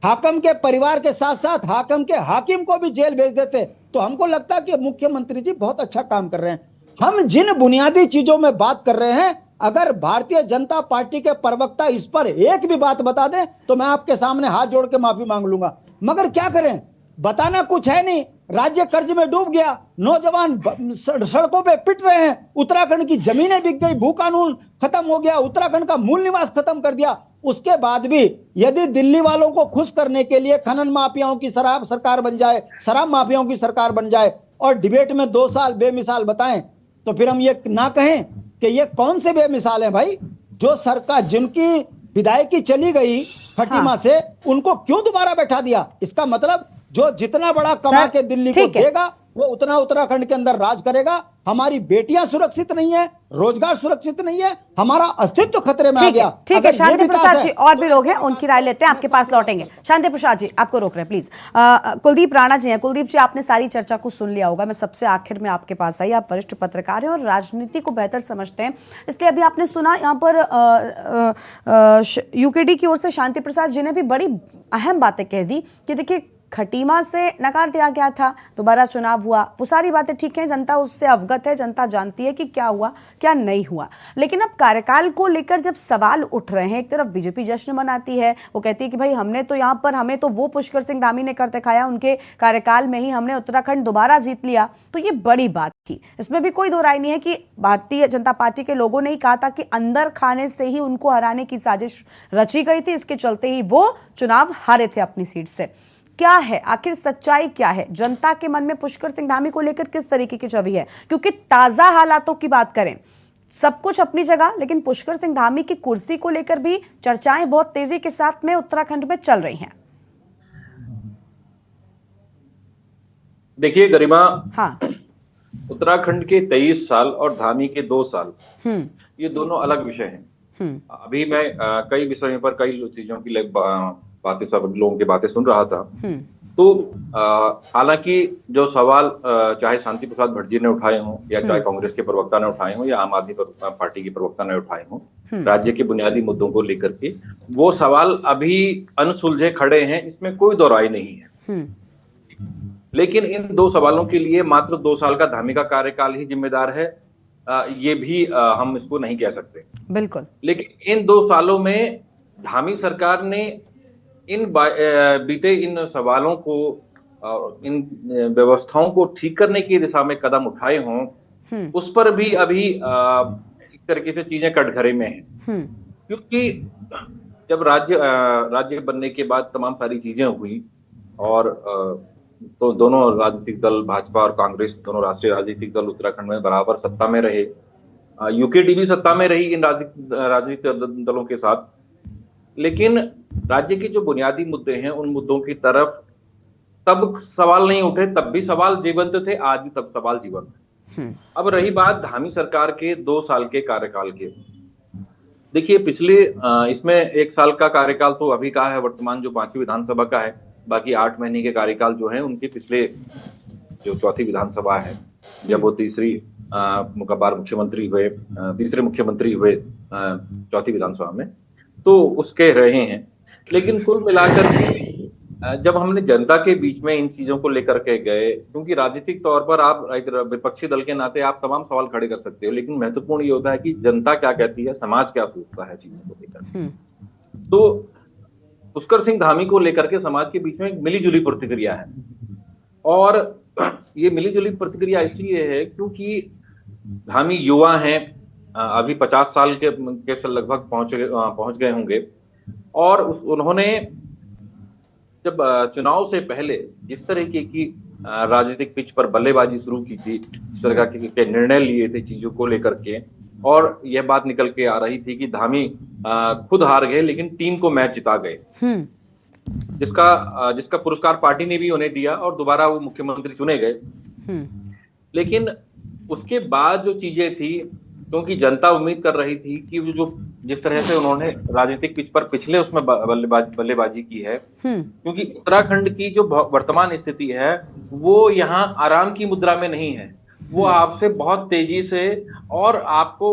हाकिम के परिवार के साथ साथ हाकिम के हाकिम को भी जेल भेज देते तो हमको लगता कि मुख्यमंत्री जी बहुत अच्छा काम कर रहे हैं। हम जिन बुनियादी चीजों में बात कर रहे हैं, अगर भारतीय जनता पार्टी के प्रवक्ता इस पर एक भी बात बता दें तो मैं आपके सामने हाथ जोड़ के माफी मांग लूंगा। मगर क्या करें, बताना कुछ है नहीं। राज्य कर्ज में डूब गया, नौजवान सड़कों पे पिट रहे हैं, उत्तराखंड की जमीनें बिक गई, भू कानून खत्म हो गया, उत्तराखंड का मूल निवास खत्म कर दिया। उसके बाद भी यदि दिल्ली वालों को खुश करने के लिए खनन माफियाओं की शराब सरकार बन जाए, शराब माफियाओं की सरकार बन जाए और डिबेट में 2 साल बेमिसाल बताएं, तो फिर हम ये ना कहें कि ये कौन से बेमिसाल हैं भाई। जो सरकार जिनकी विधायकी चली गई खटीमा से, उनको क्यों दोबारा बैठा दिया? इसका मतलब जो जितना बड़ा कमा के दिल्ली को देगा वो उतना उत्तराखंड के अंदर राज करेगा। हमारी बेटियां सुरक्षित नहीं है, रोजगार सुरक्षित नहीं है, हमारा अस्तित्व खतरे में आ गया। ठीक है शांति प्रसाद जी, और भी लोग हैं, उनकी राय लेते हैं, आपके पास लौटेंगे। शांति प्रसाद जी आपको रोक रहे हैं प्लीज। कुलदीप राणा जी हैं। कुलदीप जी, आपने सारी चर्चा को सुन लिया होगा, मैं सबसे आखिर में आपके पास आई। आप वरिष्ठ पत्रकार हैं और राजनीति को बेहतर समझते हैं, इसलिए अभी आपने सुना यहाँ पर यूकेडी की ओर से शांति प्रसाद जी ने भी बड़ी अहम बातें कह दी कि देखिए खटीमा से नकार दिया गया था, दोबारा चुनाव हुआ, वो सारी बातें ठीक है, जनता उससे अवगत है, जनता जानती है कि क्या हुआ क्या नहीं हुआ। लेकिन अब कार्यकाल को लेकर जब सवाल उठ रहे हैं, एक तरफ बीजेपी जश्न मनाती है, वो कहती है कि भाई हमने तो यहाँ पर हमें तो वो पुष्कर सिंह धामी ने कर दिखाया, उनके कार्यकाल में ही हमने उत्तराखंड दोबारा जीत लिया, तो ये बड़ी बात थी, इसमें भी कोई दो राय नहीं है कि भारतीय जनता पार्टी के लोगों ने ही कहा था कि अंदर खाने से ही उनको हराने की साजिश रची गई थी, इसके चलते ही वो चुनाव हारे थे अपनी सीट से। क्या है आखिर सच्चाई, क्या है जनता के मन में पुष्कर सिंह धामी को लेकर किस तरीके की छवि है? क्योंकि ताजा हालातों की बात करें, सब कुछ अपनी जगह, लेकिन पुष्कर सिंह धामी की कुर्सी को लेकर भी चर्चाएं बहुत तेजी के साथ में उत्तराखंड में चल रही हैं। देखिए गरिमा, हाँ, उत्तराखंड के 23 साल और धामी के 2 साल, ये दोनों अलग विषय हैं। अभी मैं कई विषयों पर कई चीजों की बातें, सब लोगों की बातें सुन रहा था। तो हालांकि जो सवाल चाहे शांति प्रसाद भट्ट ने उठाए हों या चाहे कांग्रेस के प्रवक्ता ने उठाए हों या आम आदमी पार्टी के प्रवक्ता ने उठाए हों, राज्य के बुनियादी मुद्दों को लेकर के, वो सवाल अभी अनसुलझे खड़े हैं, इसमें कोई दो राय नहीं है। लेकिन इन 2 सवालों के लिए मात्र 2 साल का धामी का कार्यकाल ही जिम्मेदार है, ये भी हम इसको नहीं कह सकते। बिल्कुल। लेकिन इन 2 सालों में धामी सरकार ने इन बीते इन सवालों को, इन व्यवस्थाओं को ठीक करने की दिशा में कदम उठाए हों, उस पर भी अभी एक तरीके से चीजें कटघरे में हैं। क्योंकि जब राज्य बनने के बाद तमाम सारी चीजें हुई और तो दोनों राजनीतिक दल, भाजपा और कांग्रेस, दोनों राष्ट्रीय राजनीतिक दल उत्तराखंड में बराबर सत्ता में रहे। यूकेडी भी सत्ता में रही इन राजनीतिक दलों के साथ। लेकिन राज्य के जो बुनियादी मुद्दे हैं, उन मुद्दों की तरफ तब सवाल नहीं उठे, तब भी सवाल जीवंत थे, आज भी तब सवाल जीवंत है। अब रही बात धामी सरकार के 2 साल के कार्यकाल के, देखिए पिछले इसमें 1 साल का कार्यकाल तो अभी का है, वर्तमान जो 5वीं विधानसभा का है, बाकी 8 महीने के कार्यकाल जो है उनके पिछले जो 4थी विधानसभा है, जब वो तीसरी बार मुख्यमंत्री हुए, तीसरे मुख्यमंत्री हुए 4थी विधानसभा में, तो उसके रहे हैं। लेकिन कुल मिलाकर जब हमने जनता के बीच में इन चीजों को लेकर के गए, क्योंकि राजनीतिक तौर पर आप एक विपक्षी दल के नाते आप तमाम सवाल खड़े कर सकते हो, लेकिन महत्वपूर्ण ये होता है कि जनता क्या कहती है, समाज क्या सोचता है चीजों को लेकर। तो पुष्कर सिंह धामी को लेकर के समाज के बीच में एक मिलीजुली प्रतिक्रिया है, और ये मिलीजुली प्रतिक्रिया इसलिए है क्योंकि धामी युवा हैं, अभी 50 साल के लगभग पहुंच गए होंगे, और उन्होंने जब चुनाव से पहले जिस तरीके की राजनीतिक पिच पर बल्लेबाजी शुरू की थी, इस तरह के निर्णय लिए थे चीजों को लेकर के, और यह बात निकल के आ रही थी कि धामी खुद हार गए लेकिन टीम को मैच जिता गए, जिसका पुरस्कार पार्टी ने भी उन्हें दिया और दोबारा वो मुख्यमंत्री चुने गए। लेकिन उसके बाद जो चीजें थी, क्योंकि जनता उम्मीद कर रही थी कि जो जिस तरह से उन्होंने राजनीतिक पिच पर पिछले उसमें बल्लेबाजी की है, क्योंकि उत्तराखंड की जो वर्तमान स्थिति है वो यहाँ आराम की मुद्रा में नहीं है, वो आपसे बहुत तेजी से, और आपको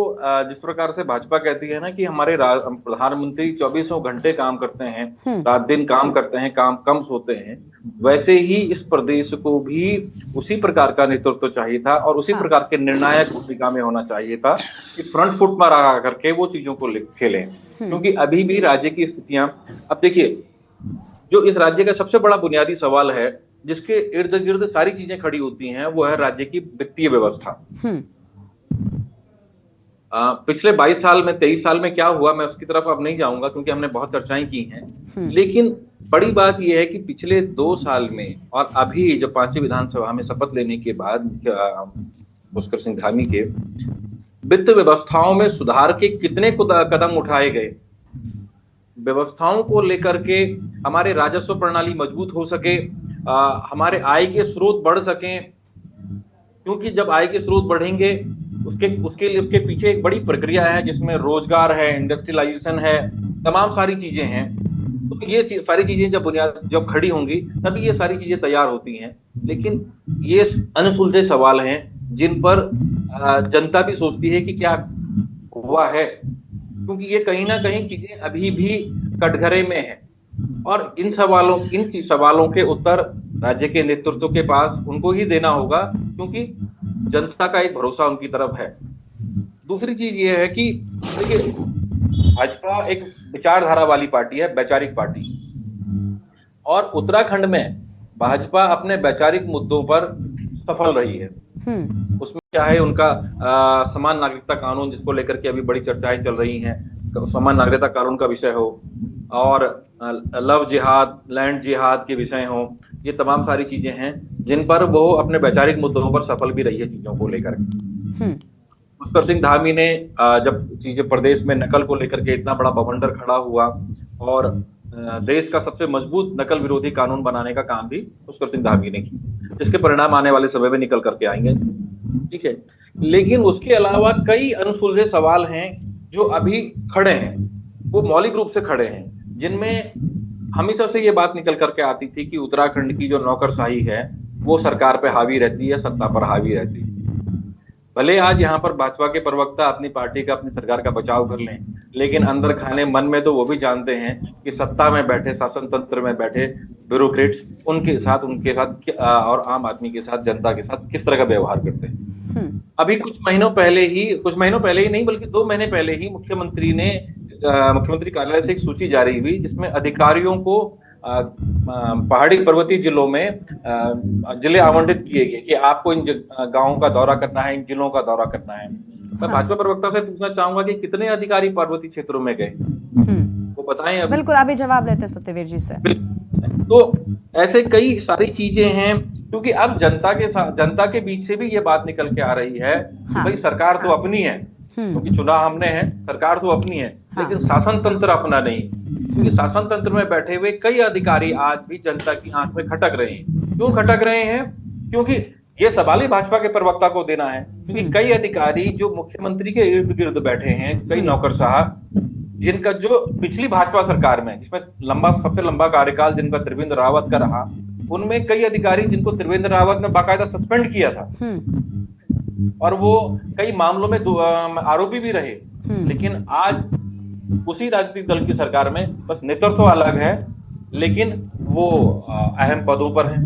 जिस प्रकार से भाजपा कहती है ना कि हमारे प्रधानमंत्री 24 घंटे काम करते हैं, रात दिन काम करते हैं, काम कम सोते हैं, वैसे ही इस प्रदेश को भी उसी प्रकार का नेतृत्व चाहिए था और उसी प्रकार के निर्णायक भूमिका में होना चाहिए था कि फ्रंट फुट पर आ करके वो चीजों को खेलें। क्योंकि अभी भी राज्य की स्थितियां, अब देखिए, जो इस राज्य का सबसे बड़ा बुनियादी सवाल है जिसके इर्द गिर्द सारी चीजें खड़ी होती हैं, वो है राज्य की वित्तीय व्यवस्था। पिछले 22 साल में, 23 साल में क्या हुआ, मैं उसकी तरफ अब नहीं जाऊंगा क्योंकि हमने बहुत चर्चाएं की हैं। लेकिन बड़ी बात यह है कि पिछले 2 साल में और अभी जब 5वीं विधानसभा में शपथ लेने के बाद पुष्कर सिंह धामी के वित्त व्यवस्थाओं में सुधार के कितने कदम उठाए गए, व्यवस्थाओं को लेकर के हमारे राजस्व प्रणाली मजबूत हो सके, हमारे आय के स्रोत बढ़ सकें, क्योंकि जब आय के स्रोत बढ़ेंगे उसके पीछे एक बड़ी प्रक्रिया है जिसमें रोजगार है, इंडस्ट्रियलाइजेशन है, तमाम सारी चीजें हैं। तो ये सारी चीजें जब खड़ी होंगी तभी ये सारी चीजें तैयार होती हैं। लेकिन ये अनसुलझे सवाल हैं जिन पर जनता भी सोचती है कि क्या हुआ है, क्योंकि ये कहीं ना कहीं चीजें अभी भी कटघरे में है और इन सवालों के उत्तर राज्य के नेतृत्व के पास उनको ही देना होगा, क्योंकि जनता का एक भरोसा उनकी तरफ है। दूसरी चीज ये है कि देखिए, भाजपा एक विचारधारा वाली पार्टी है, वैचारिक पार्टी, और उत्तराखंड में भाजपा अपने वैचारिक मुद्दों पर सफल रही है। उसमें चाहे उनका समान नागरिकता कानून, जिसको लेकर के अभी बड़ी चर्चाएं चल रही हैं, समान नागरिकता कानून का विषय हो, और लव जिहाद, लैंड जिहाद के विषय हो, ये तमाम सारी चीजें हैं जिन पर वो अपने वैचारिक मुद्दों पर सफल भी रही है चीजों को लेकर। पुष्कर सिंह धामी ने जब चीजें प्रदेश में नकल को लेकर के इतना बड़ा बवंडर खड़ा हुआ और देश का सबसे मजबूत नकल विरोधी कानून बनाने का काम भी पुष्कर सिंह धामी ने किया, जिसके परिणाम आने वाले समय में निकल करके आएंगे। ठीक है, लेकिन उसके अलावा कई अनसुलझे सवाल हैं जो अभी खड़े हैं, वो मौलिक रूप से खड़े हैं, जिनमें हमेशा से ये बात निकल करके आती थी कि उत्तराखंड की जो नौकरशाही है वो सरकार पे हावी रहती है, सत्ता पर हावी रहती है। भले आज यहाँ पर भाजपा के प्रवक्ता अपनी पार्टी का, अपनी सरकार का बचाव कर लें, लेकिन अंदर खाने मन में तो वो भी जानते हैं कि सत्ता में बैठे, शासन तंत्र में बैठे ब्यूरोक्रेट्स उनके साथ और आम आदमी के साथ, जनता के साथ किस तरह का व्यवहार करते हैं। अभी कुछ महीनों पहले ही नहीं बल्कि 2 महीने पहले ही मुख्यमंत्री कार्यालय से एक सूची जारी हुई जिसमें अधिकारियों को पहाड़ी पर्वतीय जिलों में जिले आवंटित किए गए कि आपको इन गांवों का दौरा करना है, इन जिलों का दौरा करना है। मैं भाजपा प्रवक्ता से पूछना चाहूंगा कि कितने अधिकारी पर्वतीय क्षेत्रों में गए, वो बताएं अभी। बिल्कुल, अभी जवाब लेते हैं सत्यवीर जी से। तो ऐसे कई सारी चीजें हैं, क्योंकि अब जनता के बीच से भी ये बात निकल के आ रही है कि भाई सरकार तो अपनी है, क्योंकि चुनाव हमने है, सरकार तो अपनी है, लेकिन शासन तंत्र अपना नहीं। क्योंकि शासन तंत्र में बैठे हुए कई अधिकारी आज भी जनता की आंख में खटक रहे हैं। क्यों खटक रहे हैं? क्योंकि ये सवाल ही भाजपा के प्रवक्ता को देना है, क्योंकि कई अधिकारी जो मुख्यमंत्री के इर्द गिर्द बैठे हैं, कई नौकरशाह, जिनका जो पिछली भाजपा सरकार में, जिसमें सबसे लंबा कार्यकाल जिनका त्रिवेंद्र रावत का रहा, उनमें कई अधिकारी जिनको त्रिवेंद्र रावत ने बाकायदा सस्पेंड किया था और वो कई मामलों में आरोपी भी रहे। लेकिन आज उसी राजनीतिक दल की सरकार में बस नेतृत्व अलग है, लेकिन वो अहम पदों पर हैं।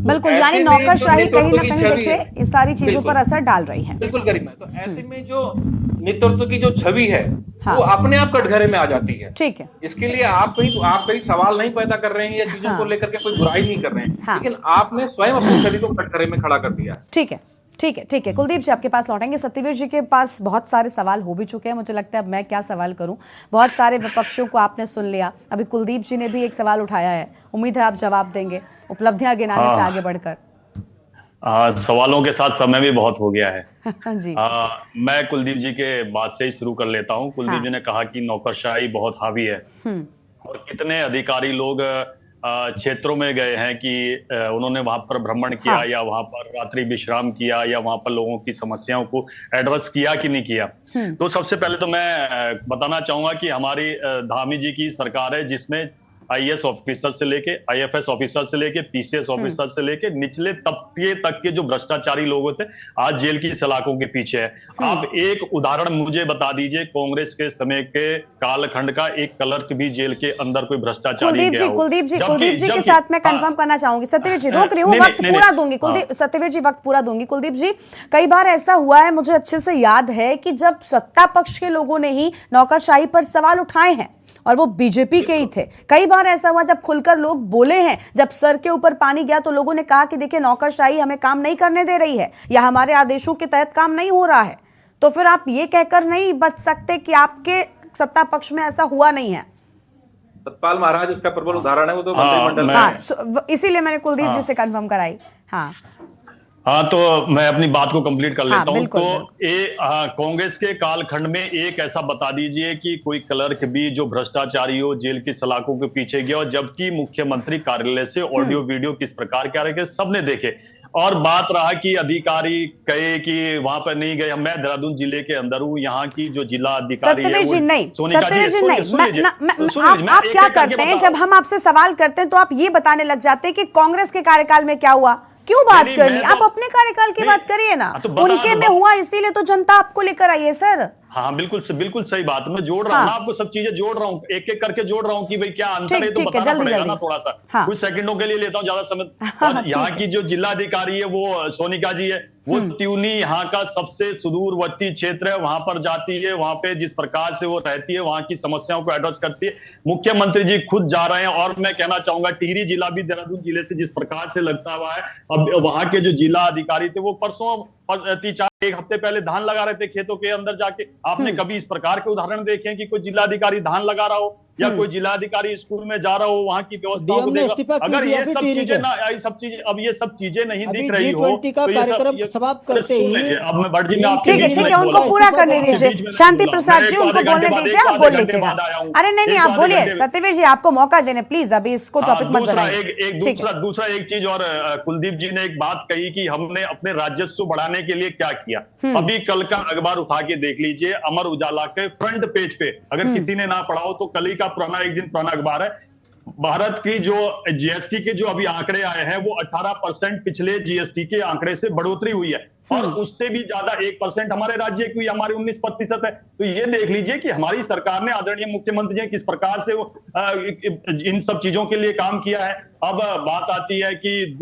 बिल्कुल, यानी नौकरशाही कहीं ना कहीं देखिए इस सारी चीजों पर असर डाल रही है। बिल्कुल गरिमा, तो ऐसे में जो नेतृत्व की जो छवि है वो अपने आप कटघरे में आ जाती है। ठीक है, इसके लिए आप कहीं सवाल नहीं पैदा कर रहे हैं या चीजों को लेकर के कोई बुराई नहीं कर रहे हैं, लेकिन आपने स्वयं अपनी छवि को कटघरे में खड़ा कर दिया। ठीक है। कुलदीप जी आपके पास लौटेंगे। सत्यवीर जी के पास बहुत सारे सवाल हो भी चुके हैं, मुझे लगता है अब मैं क्या सवाल करूं। बहुत सारे विपक्षों को आपने सुन लिया, अभी कुलदीप जी ने भी एक सवाल उठाया है, उम्मीद है आप जवाब देंगे उपलब्धियां गिनाने से आगे बढ़कर। सवालों के साथ समय भी बहुत हो गया है। जी। मैं कुलदीप जी के बात से ही शुरू कर लेता हूं। कुलदीप जी ने कहा कि नौकरशाही बहुत हावी है और कितने अधिकारी लोग क्षेत्रों में गए हैं कि उन्होंने वहां पर भ्रमण किया या वहां पर रात्रि विश्राम किया या वहां पर लोगों की समस्याओं को एड्रेस किया कि नहीं किया। तो सबसे पहले तो मैं बताना चाहूंगा कि हमारी धामी जी की सरकार है जिसमें आईएएस ऑफिसर से लेके आईएफएस ऑफिसर से लेके पीसीएस ऑफिसर से लेके निचले तबके तक के जो भ्रष्टाचारी लोग होते हैं आज जेल की सलाखों के पीछे है। आप एक उदाहरण मुझे बता दीजिए कांग्रेस के समय के कालखंड का, एक क्लर्क भी जेल के अंदर कोई भ्रष्टाचारी गया हो। कुलदीप जी के साथ मैं कंफर्म करना चाहूंगी। सत्यवीर जी रोक रही हूँ, वक्त पूरा दूंगी। सत्यवीर जी वक्त पूरा दूंगी। कुलदीप जी, कई बार ऐसा हुआ है, मुझे अच्छे से याद है कि जब सत्ता पक्ष के लोगों ने ही नौकरशाही पर सवाल उठाए हैं और वो बीजेपी के ही थे। कई बार ऐसा हुआ जब खुलकर लोग बोले हैं, जब सर के ऊपर पानी गया तो लोगों ने कहा कि देखिए नौकरशाही हमें काम नहीं करने दे रही है या हमारे आदेशों के तहत काम नहीं हो रहा है। तो फिर आप ये कहकर नहीं बच सकते कि आपके सत्ता पक्ष में ऐसा हुआ नहीं है। सतपाल महाराज उसका प्रबल उदाहरण है, वो तो मंत्रिमंडल इसीलिए मैंने कुलदीप जी से कंफर्म कराई। हाँ, तो मैं अपनी बात को कंप्लीट कर लेता हूं। तो कांग्रेस के कालखंड में एक ऐसा बता दीजिए कि कोई क्लर्क भी जो भ्रष्टाचारी हो जेल की सलाखों के पीछे गया, और जबकि मुख्यमंत्री कार्यालय से ऑडियो वीडियो किस प्रकार के आ रहे सबने देखे। और बात रहा कि अधिकारी कहे कि वहां पर नहीं गए, मैं देहरादून जिले के अंदर हूँ, यहाँ की जो जिला अधिकारी सत्यवीर जी नहीं, आप क्या करते हैं जब हम आपसे सवाल करते हैं तो आप ये बताने लग जाते हैं कि कांग्रेस के कार्यकाल में क्या हुआ। क्यों बात करनी, आप अपने कार्यकाल की बात करिए ना। उनके में हुआ इसीलिए तो जनता आपको लेकर आई है सर। हाँ बिल्कुल सही बात, मैं जोड़ रहा हूँ ना, आपको सब चीजें जोड़ रहा हूँ, एक एक करके जोड़ रहा हूँ कि भाई क्या अंतर है, तो बताना पड़ेगा ना थोड़ा सा। कुछ सेकंडों के लिए लेता हूँ ज्यादा समय। यहाँ की जो जिला अधिकारी है वो सोनिका जी है, वो त्यूनी यहाँ का सबसे सुदूरवर्ती क्षेत्र है, वहां पर जाती है, वहां पे जिस प्रकार से वो रहती है वहां की समस्याओं को एड्रेस करती है। मुख्यमंत्री जी खुद जा रहे हैं, और मैं कहना चाहूंगा टिहरी जिला भी देहरादून जिले से जिस प्रकार से लगता हुआ है, अब वहां के जो जिला अधिकारी थे वो परसों एक हफ्ते पहले धान लगा रहे थे खेतों के अंदर जाके। आपने कभी इस प्रकार के उदाहरण देखे हैं कि कोई जिलाधिकारी धान लगा रहा हो या कोई जिलाधिकारी स्कूल में जा रहा हो, वहां की व्यवस्थाओं को देखा? अगर ये सब चीजें ना, अब ये सब चीजें नहीं दिख रही हो तो ये समाप्त करते ही अब मैं बढ़ जी ठीक है, उनको पूरा करने दीजिए। शांति प्रसाद जी उनको बोलने दीजिए, आप बोल लीजिएगा। अरे नहीं, आप बोलिए सत्यवीर जी, आपको मौका देने प्लीज, अभी इसको टॉपिक मत बनाइए। दूसरा एक चीज और कुलदीप जी ने एक बात कही कि हमने अपने राजस्व बढ़ाने के लिए क्या किया। अभी कल का अखबार उठा के देख लीजिए, अमर उजाला के फ्रंट पेज पे, अगर किसी ने ना पढ़ा हो तो कल ही का पुराना, एक दिन पुराना अखबार है। भारत की जो जीएसटी के जो अभी आंकड़े आए हैं वो 18% पिछले जीएसटी के आंकड़े से बढ़ोतरी हुई है, और उससे भी ज्यादा 1% हमारे राज्य की, हमारे 19% है। तो ये देख लीजिए कि हमारी सरकार ने, आदरणीय मुख्यमंत्री जी किस प्रकार से इन सब चीजों के लिए काम किया है। अब बात आती है कि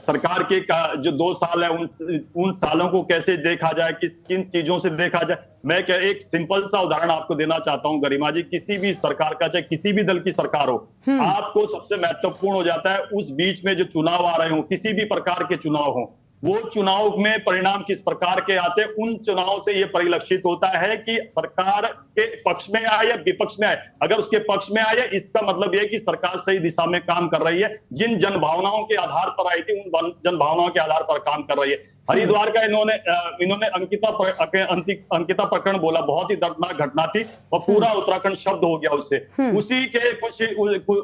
सरकार के जो 2 साल है उन सालों को कैसे देखा जाए, किन चीजों से देखा जाए। मैं एक सिंपल सा उदाहरण आपको देना चाहता हूं गरिमा जी। किसी भी सरकार का, चाहे किसी भी दल की सरकार हो, आपको सबसे महत्वपूर्ण हो जाता है उस बीच में जो चुनाव आ रहे हो, किसी भी प्रकार के चुनाव हो, वो चुनाव में परिणाम किस प्रकार के आते हैं, उन चुनाव से ये परिलक्षित होता है कि सरकार के पक्ष में आए या विपक्ष में आए। अगर उसके पक्ष में आए, इसका मतलब यह कि सरकार सही दिशा में काम कर रही है, जिन जनभावनाओं के आधार पर आई थी उन जनभावनाओं के आधार पर काम कर रही है। हरिद्वार का इन्होंने अंकिता प्रकरण बोला, बहुत ही दर्दनाक घटना थी और पूरा उत्तराखंड शब्द हो गया उससे।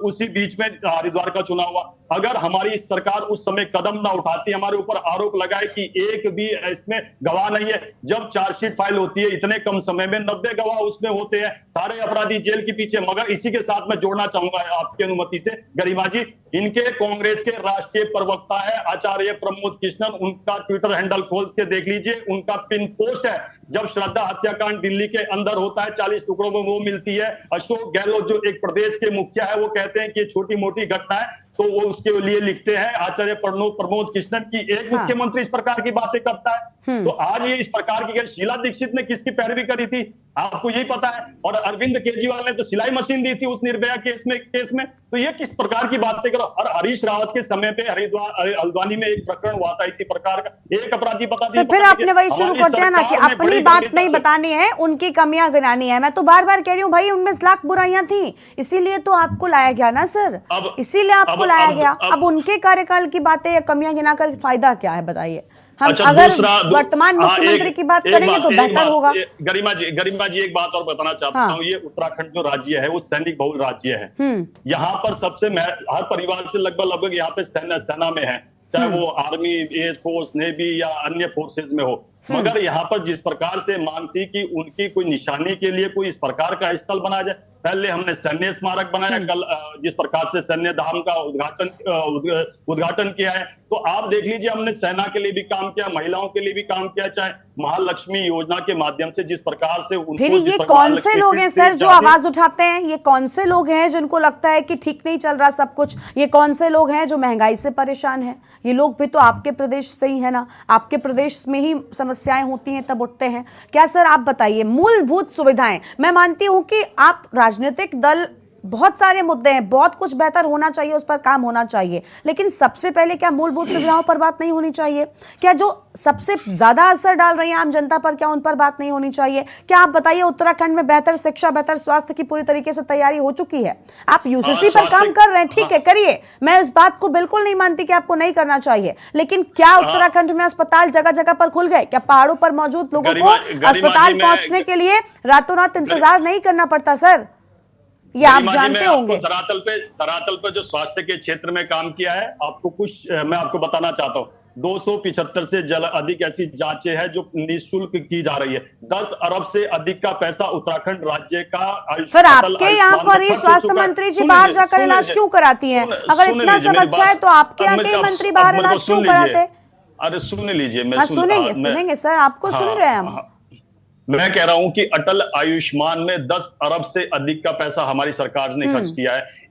उसी बीच में हरिद्वार का चुनाव हुआ। अगर हमारी सरकार उस समय कदम ना उठाती, हमारे ऊपर आरोप लगाए कि एक भी इसमें गवाह नहीं है, जब चार्जशीट फाइल होती है इतने कम समय में 90 गवाह उसमें होते हैं, सारे अपराधी जेल के पीछे। मगर इसी के साथ मैं जोड़ना चाहूंगा आपकी अनुमति से गरिमा जी, इनके कांग्रेस के राष्ट्रीय प्रवक्ता है आचार्य प्रमोद कृष्णन, उनका ट्विटर हैंडल खोल के देख लीजिए, उनका पिन पोस्ट है। जब श्रद्धा हत्याकांड दिल्ली के अंदर होता है, 40 टुकड़ों में वो मिलती है, अशोक गहलोत जो एक प्रदेश के मुखिया है वो कहते हैं कि ये छोटी मोटी घटना है, तो वो उसके लिए लिखते हैं आचार्य प्रमोद कृष्णन की एक मुख्यमंत्री इस प्रकार की बातें करता है। तो आज ये इस प्रकार की, शीला दीक्षित ने किसकी पैरवी करी थी आपको यही पता है, और अरविंद केजरीवाल ने तो सिलाई मशीन दी थी उस निर्भया केस में। तो ये किस प्रकार की बातें करो। और हरीश रावत के समय पे हल्द्वानी में एक प्रकरण हुआ था इसी प्रकार का, एक अपराधी बता दिया। फिर आपने वही शुरू कर दिया ना कि अपनी बात नहीं बतानी है, उनकी कमियां गिनानी है। मैं तो बार बार कह रही हूँ भाई, 19 लाख बुराइयां थी, इसीलिए तो आपको लाया गया ना सर, इसीलिए आपको लाया गया। अब उनके कार्यकाल की बातें या कमियां गिनाकर फायदा क्या है बताइए। हम अगर वर्तमान मुख्यमंत्री की बात करेंगे तो बेहतर होगा। गरिमा जी एक बात और बताना चाहता हूँ, ये उत्तराखंड जो राज्य है वो सैनिक बहुल राज्य है। यहाँ पर सबसे हर परिवार से लगभग यहाँ पे सेना में है, चाहे वो आर्मी, एयरफोर्स, नेवी या अन्य फोर्सेज में हो। मगर यहाँ पर जिस प्रकार से मांग थी कि उनकी कोई निशानी के लिए कोई इस प्रकार का स्थल बनाया जाए, पहले हमने सैन्य स्मारक बनाया, कल जिस प्रकार से सैन्य धाम का उद्घाटन किया है, तो आप देख लीजिए हमने सेना के लिए भी काम किया, महिलाओं के लिए भी काम किया, चाहे महालक्ष्मी योजना के माध्यम से जिस प्रकार से उनको फिर ये कौन से लोग हैं सर जो आवाज उठाते हैं? ये कौन से लोग हैं जिनको लगता है कि ठीक नहीं चल रहा सब कुछ? ये कौन से लोग हैं जो महंगाई से परेशान हैं? ये लोग भी तो आपके प्रदेश से ही है ना, आपके प्रदेश में ही समस्याएं होती हैं तब उठते हैं क्या? सर आप बताइए, मूलभूत सुविधाएं, मैं मानती हूं कि आप राजनीतिक दल, बहुत सारे मुद्दे हैं, बहुत कुछ बेहतर होना चाहिए, उस पर काम होना चाहिए, लेकिन सबसे पहले क्या मूलभूत सुविधाओं पर बात नहीं होनी चाहिए? क्या जो सबसे ज्यादा असर डाल रही है आम जनता पर, क्या उन पर बात नहीं होनी चाहिए? क्या आप बताइए, उत्तराखंड में बेहतर शिक्षा, बेहतर स्वास्थ्य की पूरी तरीके से तैयारी हो चुकी है। आप यूसीसी पर काम कर रहे हैं, ठीक है, करिए, मैं इस बात को बिल्कुल नहीं मानती कि आपको नहीं करना चाहिए, लेकिन क्या उत्तराखंड में अस्पताल जगह जगह पर खुल गए? क्या पहाड़ों पर मौजूद लोगों को अस्पताल पहुंचने के लिए रातों रात इंतजार नहीं करना पड़ता? सर ये आप जानते होंगे। धरातल पर जो स्वास्थ्य के क्षेत्र में काम किया है, आपको कुछ मैं आपको बताना चाहता हूँ। 275 से अधिक ऐसी जांचें हैं जो निःशुल्क की जा रही है। 10 अरब से अधिक का पैसा उत्तराखंड राज्य का फिर आपके यहाँ पर ही स्वास्थ्य मंत्री जी बाहर जाकर इलाज क्यों कराती हैं? अगर इतना सब अच्छा है तो आपके यहाँ के मंत्री बाहर इलाज क्यों कराते? अरे सुन लीजिए, हाँ सुनेंगे सर, आपको सुन रहे हैं हम। मैं कह रहा हूं कि अटल आयुष्मान में 10 अरब से अधिक का पैसा हमारी सरकार ने खर्च किया है।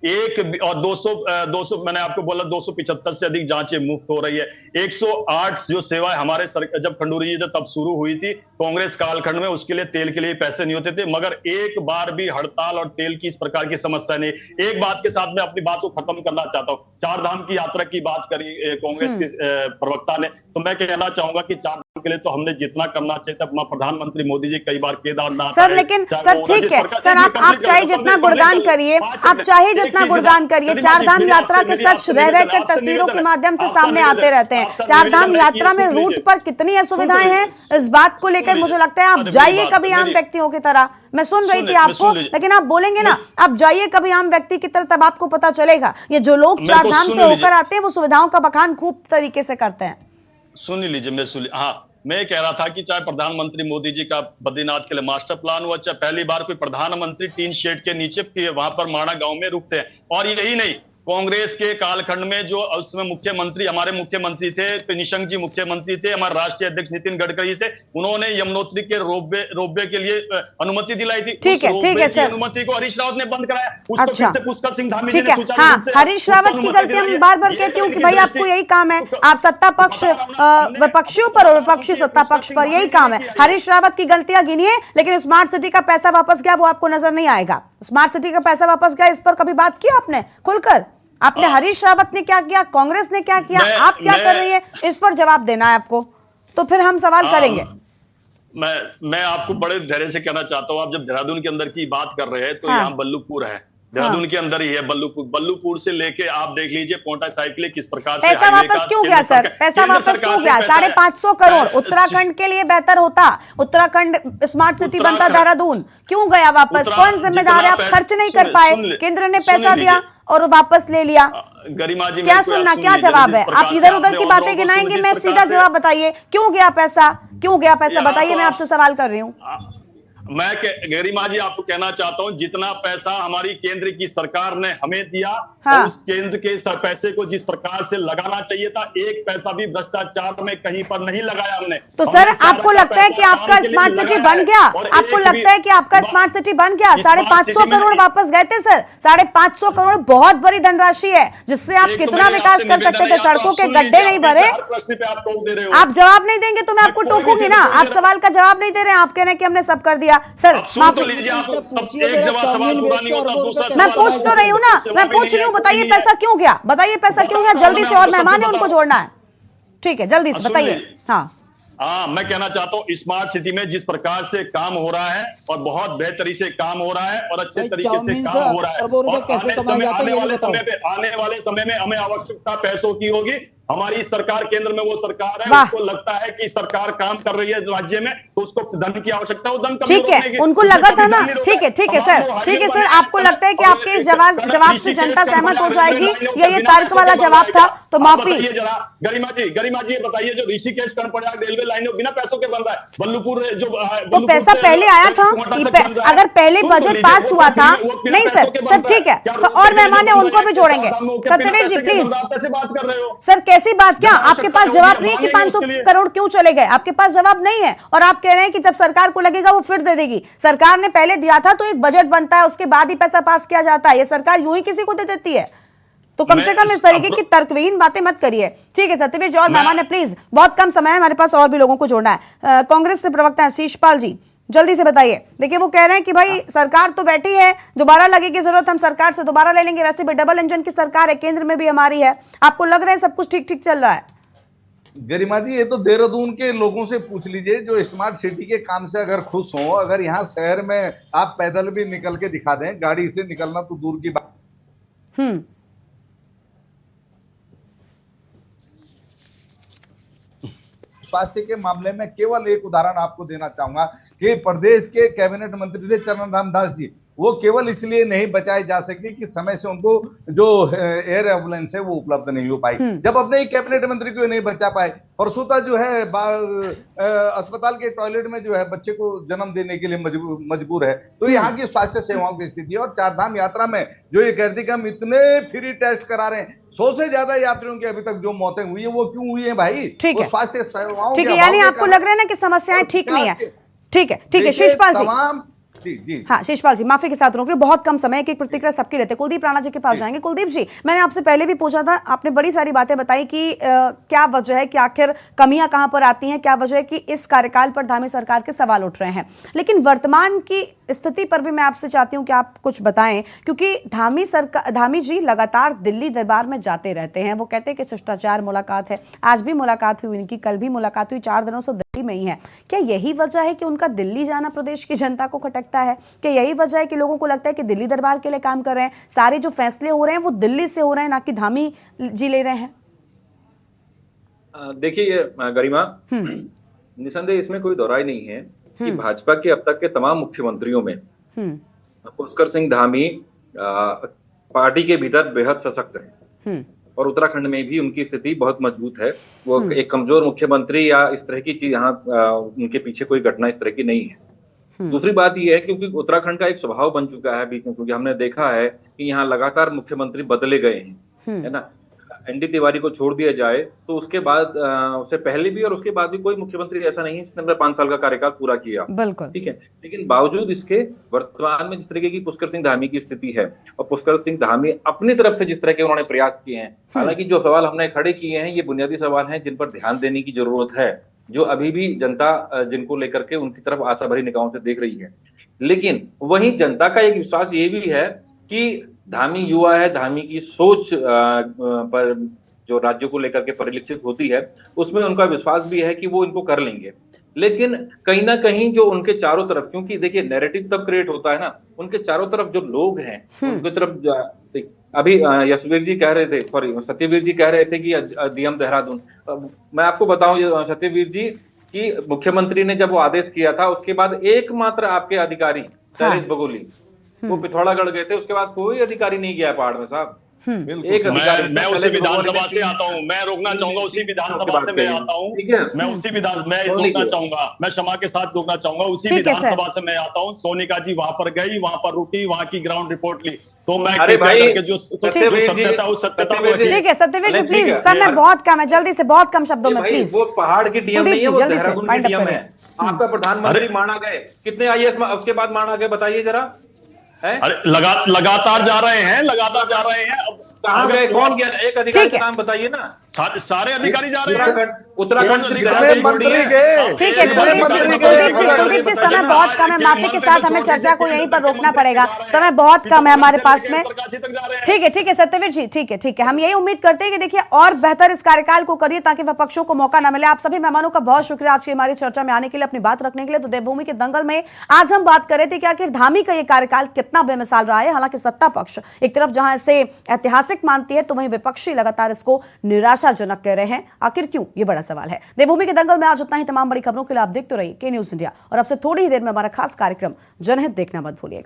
और 200 मैंने आपको बोला 275 से अधिक जांचें मुफ्त हो रही है। 108 जो सेवाएं हमारे जब खंडूरी जी तब शुरू हुई थी कांग्रेस कालखंड में, उसके लिए तेल के लिए पैसे नहीं होते थे, मगर एक बार भी हड़ताल और तेल की इस प्रकार की समस्या नहीं। एक बात के साथ मैं अपनी बात को खत्म करना चाहता हूँ। 4 धाम की यात्रा की बात करी कांग्रेस के प्रवक्ता ने, तो मैं कहना चाहूंगा कि 4 धाम के लिए तो हमने जितना करना चाहिए था, प्रधानमंत्री मोदी जी कई बार केदारनाथ सर, लेकिन सर ठीक है सर, आप चाहे जितना गुणगान करिए, आप चाहे जितना गुणगान करिए, 4 धाम यात्रा के सच रह रहकर तस्वीरों के माध्यम से सामने आते रहते हैं। 4 धाम यात्रा में रूट पर कितनी असुविधाएं हैं, इस बात को लेकर मुझे लगता है आप जाइए कभी आम व्यक्तियों की तरह। मैं सुन रही थी आपको, लेकिन आप बोलेंगे ना, आप जाइए कभी आम व्यक्ति की तरह, तब आपको पता चलेगा ये जो लोग 4 धाम से होकर आते हैं वो सुविधाओं का बखान खूब तरीके से करते हैं। सुन लीजिए, मैं कह रहा था कि चाहे प्रधानमंत्री मोदी जी का बद्रीनाथ के लिए मास्टर प्लान हुआ, चाहे पहली बार कोई प्रधानमंत्री टीन शेड के नीचे वहां पर माणा गांव में रुकते हैं। और यही नहीं, कांग्रेस के कालखंड में जो उसमें मुख्यमंत्री, हमारे मुख्यमंत्री थे निशंक जी, मुख्यमंत्री थे, हमारे राष्ट्रीय अध्यक्ष नितिन गडकरी थे, उन्होंने यमुनोत्री के रोपवे के लिए अनुमति दिलाई थी। ठीक है सर, अनुमति को हरीश रावत ने बंद कराया। अच्छा, पुष्कर सिंह धामी ठीक है, हाँ, हरीश रावत की गलती हम बार बार कहती हूँ कि भाई आपको यही काम है, आप सत्ता पक्ष विपक्षियों पर और विपक्षी सत्ता पक्ष पर, यही काम है। हरीश रावत की गलतियां गिनिए, लेकिन स्मार्ट सिटी का पैसा वापस गया वो आपको नजर नहीं आएगा। स्मार्ट सिटी का पैसा वापस गया, इस पर कभी बात की आपने खुलकर? आपने हरीश रावत ने क्या किया, कांग्रेस ने क्या किया, आप क्या कर रही है, इस पर जवाब देना है आपको, तो फिर हम सवाल करेंगे। मैं आपको बड़े धैर्य से कहना चाहता हूँ, आप जब देहरादून के अंदर की बात कर रहे हैं तो यहाँ बल्लूपुर है, देहरादून के अंदर ही है बल्लूपुर से लेके आप देख लीजिए पोंटा साइकिल किस प्रकार से पैसा वापस क्यों गया सर? पैसा वापस क्यों गया? 550 करोड़ उत्तराखंड के लिए बेहतर होता, उत्तराखंड स्मार्ट सिटी बनता, देहरादून क्यों गया वापस? कौन जिम्मेदार है? आप खर्च नहीं कर पाए, केंद्र ने पैसा दिया और वापस ले लिया। गरिमा जी क्या सुनना, क्या जवाब है? आप इधर उधर की बातें गिनाएंगे, मैं सीधा जवाब बताइए, क्यों गया पैसा, क्यों गया पैसा, बताइए, मैं आपसे सवाल कर रही हूँ। मैं गरिमा जी आपको कहना चाहता हूं, जितना पैसा हमारी केंद्र की सरकार ने हमें दिया, हाँ। उस केंद्र के पैसे को जिस प्रकार से लगाना चाहिए था, एक पैसा भी भ्रष्टाचार में कहीं पर नहीं लगाया हमने। तो सर आपको लगता है कि आपका स्मार्ट सिटी बन गया? आपको लगता है कि आपका स्मार्ट सिटी बन गया? 550 करोड़ वापस गए थे सर, 550 करोड़ बहुत बड़ी धनराशि है, जिससे आप कितना विकास कर सकते थे, सड़कों के गड्ढे नहीं भरे। आप जवाब नहीं देंगे तो मैं आपको टोकूंगी ना, आप सवाल का जवाब नहीं दे रहे हैं, आप कह रहे हैं कि हमने सब कर दिया। सर माफ कीजिए, एक जवाब सवाल पूरा नहीं होता, दूसरा मैं पूछ तो रही हूँ ना, मैं पूछ रही हूँ, बताइए पैसा क्यों गया, बताइए पैसा क्यों गया जल्दी से, और मेहमान है उनको जोड़ना है, ठीक है जल्दी से बताइए। हाँ, मैं कहना चाहता हूँ स्मार्ट सिटी में जिस प्रकार से काम हो रहा है और बहुत बेहतरी से काम हो रहा है और अच्छे तरीके से काम हो रहा है, और आने वाले समय में हमें आवश्यकता पैसों की होगी हमारी सरकार केंद्र में वो सरकार है, वाह। उसको लगता है कि सरकार काम कर रही है राज्य में, तो उसको धन की आवश्यकता है, वो धन ठीक है, उनको लगा था ना। ठीक है सर, आपको लगता है कि आपके इस जवाब से जनता सहमत हो जाएगी या ये तर्क वाला जवाब था? तो माफी। गरिमा जी ये बताइए, जो ऋषिकेश कर्णप्रयाग रेलवे लाइन बिना पैसों के बन रहा है, बल्लुपुर जो तो पैसा पहले आया था, अगर पहले बजट पास हुआ था। नहीं सर ठीक है, तो और मेहमान है उनको भी जोड़ेंगे। सत्यवीर जी प्लीज। से बात कर रहे हो सर कैसी बात, क्या आपके पास जवाब नहीं है कि 500 करोड़ क्यों चले गए? आपके पास जवाब नहीं है और आप कह रहे हैं कि जब सरकार को लगेगा वो फिर दे देगी। सरकार ने पहले दिया था तो एक बजट बनता है, उसके बाद ही पैसा पास किया जाता है। ये सरकार यूं ही किसी को दे देती है? तो कम से कम इस तरीके की तर्कहीन बातें मत करिए। ठीक है सत्यवीर जी और मेहमान है प्लीज, बहुत कम समय है हमारे पास, और भी लोगों को जोड़ना है। कांग्रेस से प्रवक्ता है शीशपाल जी, जल्दी से बताइए। देखिए वो कह रहे हैं कि भाई सरकार तो बैठी है, दोबारा लगेगी जरूरत हम सरकार से दोबारा ले लेंगे। वैसे भी डबल इंजन की सरकार है, केंद्र में भी हमारी है। आपको लग रहा है सब कुछ ठीक ठीक चल रहा है? गरिमा जी, ये तो देहरादून के लोगों से पूछ लीजिए जो स्मार्ट सिटी के काम से अगर खुश हो। अगर यहाँ शहर में आप पैदल भी निकल के दिखा दें, गाड़ी से निकलना तो दूर की बात। स्वास्थ्य के मामले में केवल एक उदाहरण आपको देना चाहूंगा कि प्रदेश के कैबिनेट मंत्री थे चरण रामदास जी, वो केवल इसलिए नहीं बचाए जा सके कि समय से उनको जो एयर एम्बुलेंस है वो उपलब्ध नहीं हो पाई। जब अपने ही कैबिनेट मंत्री को नहीं बचा पाए, परसों जो है अस्पताल के टॉयलेट में जो है बच्चे को जन्म देने के लिए मजबूर है। तो यहाँ की स्वास्थ्य सेवाओं की स्थिति, और चारधाम यात्रा में जो ये कहते कि हम इतने फ्री टेस्ट करा रहे हैं, 100 से ज्यादा यात्रियों की अभी तक जो मौतें हुई है वो क्यों हुई है भाई? ठीक है, स्वास्थ्य सेवाओं, ठीक है, यानी आपको लग रहा है ना कि समस्याएं ठीक नहीं है। ठीक है शीशपाल जी। हाँ शीशपाल जी, माफी के साथ रोक रहे, बहुत कम समय, एक प्रतिक्रिया सबकी रहती है। कुलदीप राणा जी के पास जाएंगे। कुलदीप जी, मैंने आपसे पहले भी पूछा था, आपने बड़ी सारी बातें बताई कि क्या वजह है कि आखिर कमियां कहां पर आती हैं, क्या वजह है कि इस कार्यकाल पर धामी सरकार के सवाल उठ रहे हैं। लेकिन वर्तमान की स्थिति पर भी मैं आपसे चाहती हूं कि आप कुछ बताएं, क्योंकि धामी जी लगातार दिल्ली दरबार में जाते रहते हैं। वो कहते हैं कि शिष्टाचार मुलाकात है, आज भी मुलाकात हुई उनकी, कल भी मुलाकात हुई, 4 दिनों से दिल्ली में ही है। क्या यही वजह है कि उनका दिल्ली जाना प्रदेश की जनता को खटकता है? क्या यही वजह है कि लोगों को लगता है कि दिल्ली दरबार के लिए काम कर रहे हैं, सारे जो फैसले हो रहे हैं वो दिल्ली से हो रहे हैं, ना कि धामी जी ले रहे हैं? देखिए गरिमा, निसंदेह इसमें कोई दोहराई नहीं है कि भाजपा के अब तक के तमाम मुख्यमंत्रियों में पुष्कर सिंह धामी पार्टी के भीतर बेहद सशक्त है और उत्तराखंड में भी उनकी स्थिति बहुत मजबूत है। वो एक कमजोर मुख्यमंत्री या इस तरह की चीज यहाँ उनके पीछे कोई घटना इस तरह की नहीं है। दूसरी बात यह है क्योंकि उत्तराखंड का एक स्वभाव बन चुका है बीच में, क्योंकि हमने देखा है कि यहाँ लगातार मुख्यमंत्री बदले गए हैं, है ना। एनडी तिवारी को छोड़ दिया जाए तो उसके बाद उससे पहले भी और उसके बाद भी कोई मुख्यमंत्री ऐसा नहीं है जिसने अपना 5 साल का कार्यकाल पूरा किया। बिल्कुल ठीक है, लेकिन बावजूद इसके वर्तमान में जिस तरीके की पुष्कर सिंह धामी की स्थिति है और पुष्कर सिंह धामी अपनी तरफ से जिस तरह के उन्होंने प्रयास किए हैं, हालांकि जो सवाल हमने खड़े किए हैं ये बुनियादी सवाल हैं जिन पर ध्यान देने की जरूरत है, जो अभी भी जनता जिनको लेकर के उनकी तरफ आशा भरी निगाहों से देख रही है। लेकिन वहीं जनता का एक विश्वास ये भी है कि धामी युवा है, धामी की सोच पर जो राज्यों को लेकर के परिलक्षित होती है उसमें उनका विश्वास भी है कि वो इनको कर लेंगे। लेकिन कहीं ना कहीं जो उनके चारों तरफ, क्योंकि देखिए नैरेटिव तब क्रिएट होता है ना, उनके चारों तरफ जो लोग हैं उनकी तरफ, अभी यशवीर जी कह रहे थे, सॉरी सत्यवीर जी कह रहे थे कि डीएम देहरादून, मैं आपको बताऊं सत्यवीर जी कि मुख्यमंत्री ने जब वो आदेश किया था उसके बाद एकमात्र आपके अधिकारी शैलेश बगोली वो पिथौरागढ़ गए थे, उसके बाद कोई अधिकारी नहीं गया पहाड़ में साहब। एक अधिकारी, मैं उसी विधानसभा से आता हूँ, मैं रोकना चाहूंगा उसी विधानसभा से मैं आता हूँ, ठीक है, मैं उसी मैं रोकना चाहूंगा, मैं क्षमा के साथ रोकना चाहूंगा, उसी विधानसभा से मैं आता हूँ। सोनिका जी वहां पर गई, वहां पर रुकी, वहां की ग्राउंड रिपोर्ट ली, तो मैं अरे भाई जो सत्यता उस सत्यता को, ठीक है सत्यवीर जी प्लीज, समय बहुत कम है, जल्दी से बहुत कम शब्दों में प्लीज। वो पहाड़ की डीएम नहीं है, वो देहरादून की डीएम है। आपका प्रधानमंत्री माना गए, कितने आईएएस उसके बाद माना गए बताइए जरा? अरे लगातार जा रहे हैं, लगातार जा रहे हैं। कहाँ गए, कौन गया? एक अधिकारी का नाम बताइए ना। सारे अधिकारी जा रहे हैं, उत्तराखंड ठीक है। कुलदीप जी समय बहुत कम है, माफी के साथ हमें चर्चा को यहीं पर रोकना पड़ेगा, समय बहुत कम है हमारे पास में। ठीक है सत्यवीर जी, ठीक है, हम यही उम्मीद करते हैं कि देखिए और बेहतर इस कार्यकाल को करिए ताकि विपक्षों को मौका न मिले। आप सभी मेहमानों का बहुत शुक्रिया आज की हमारी चर्चा में आने के लिए, अपनी बात रखने के लिए। तो देवभूमि के दंगल में आज हम बात कर रहे थे कि आखिर धामी का ये कार्यकाल कितना बेमिसाल रहा है। हालांकि सत्ता पक्ष एक तरफ जहां इसे ऐतिहासिक ऐतिहासिक मानती है तो वहीं विपक्षी लगातार इसको निराशाजनक कह रहे हैं। आखिर क्यों, ये बड़ा सवाल है। देवभूमि के दंगल में आज उतना ही। तमाम बड़ी खबरों के लिए आप देखते रहिए के न्यूज इंडिया और अब से थोड़ी ही देर में हमारा खास कार्यक्रम जनहित देखना मत भूलिएगा।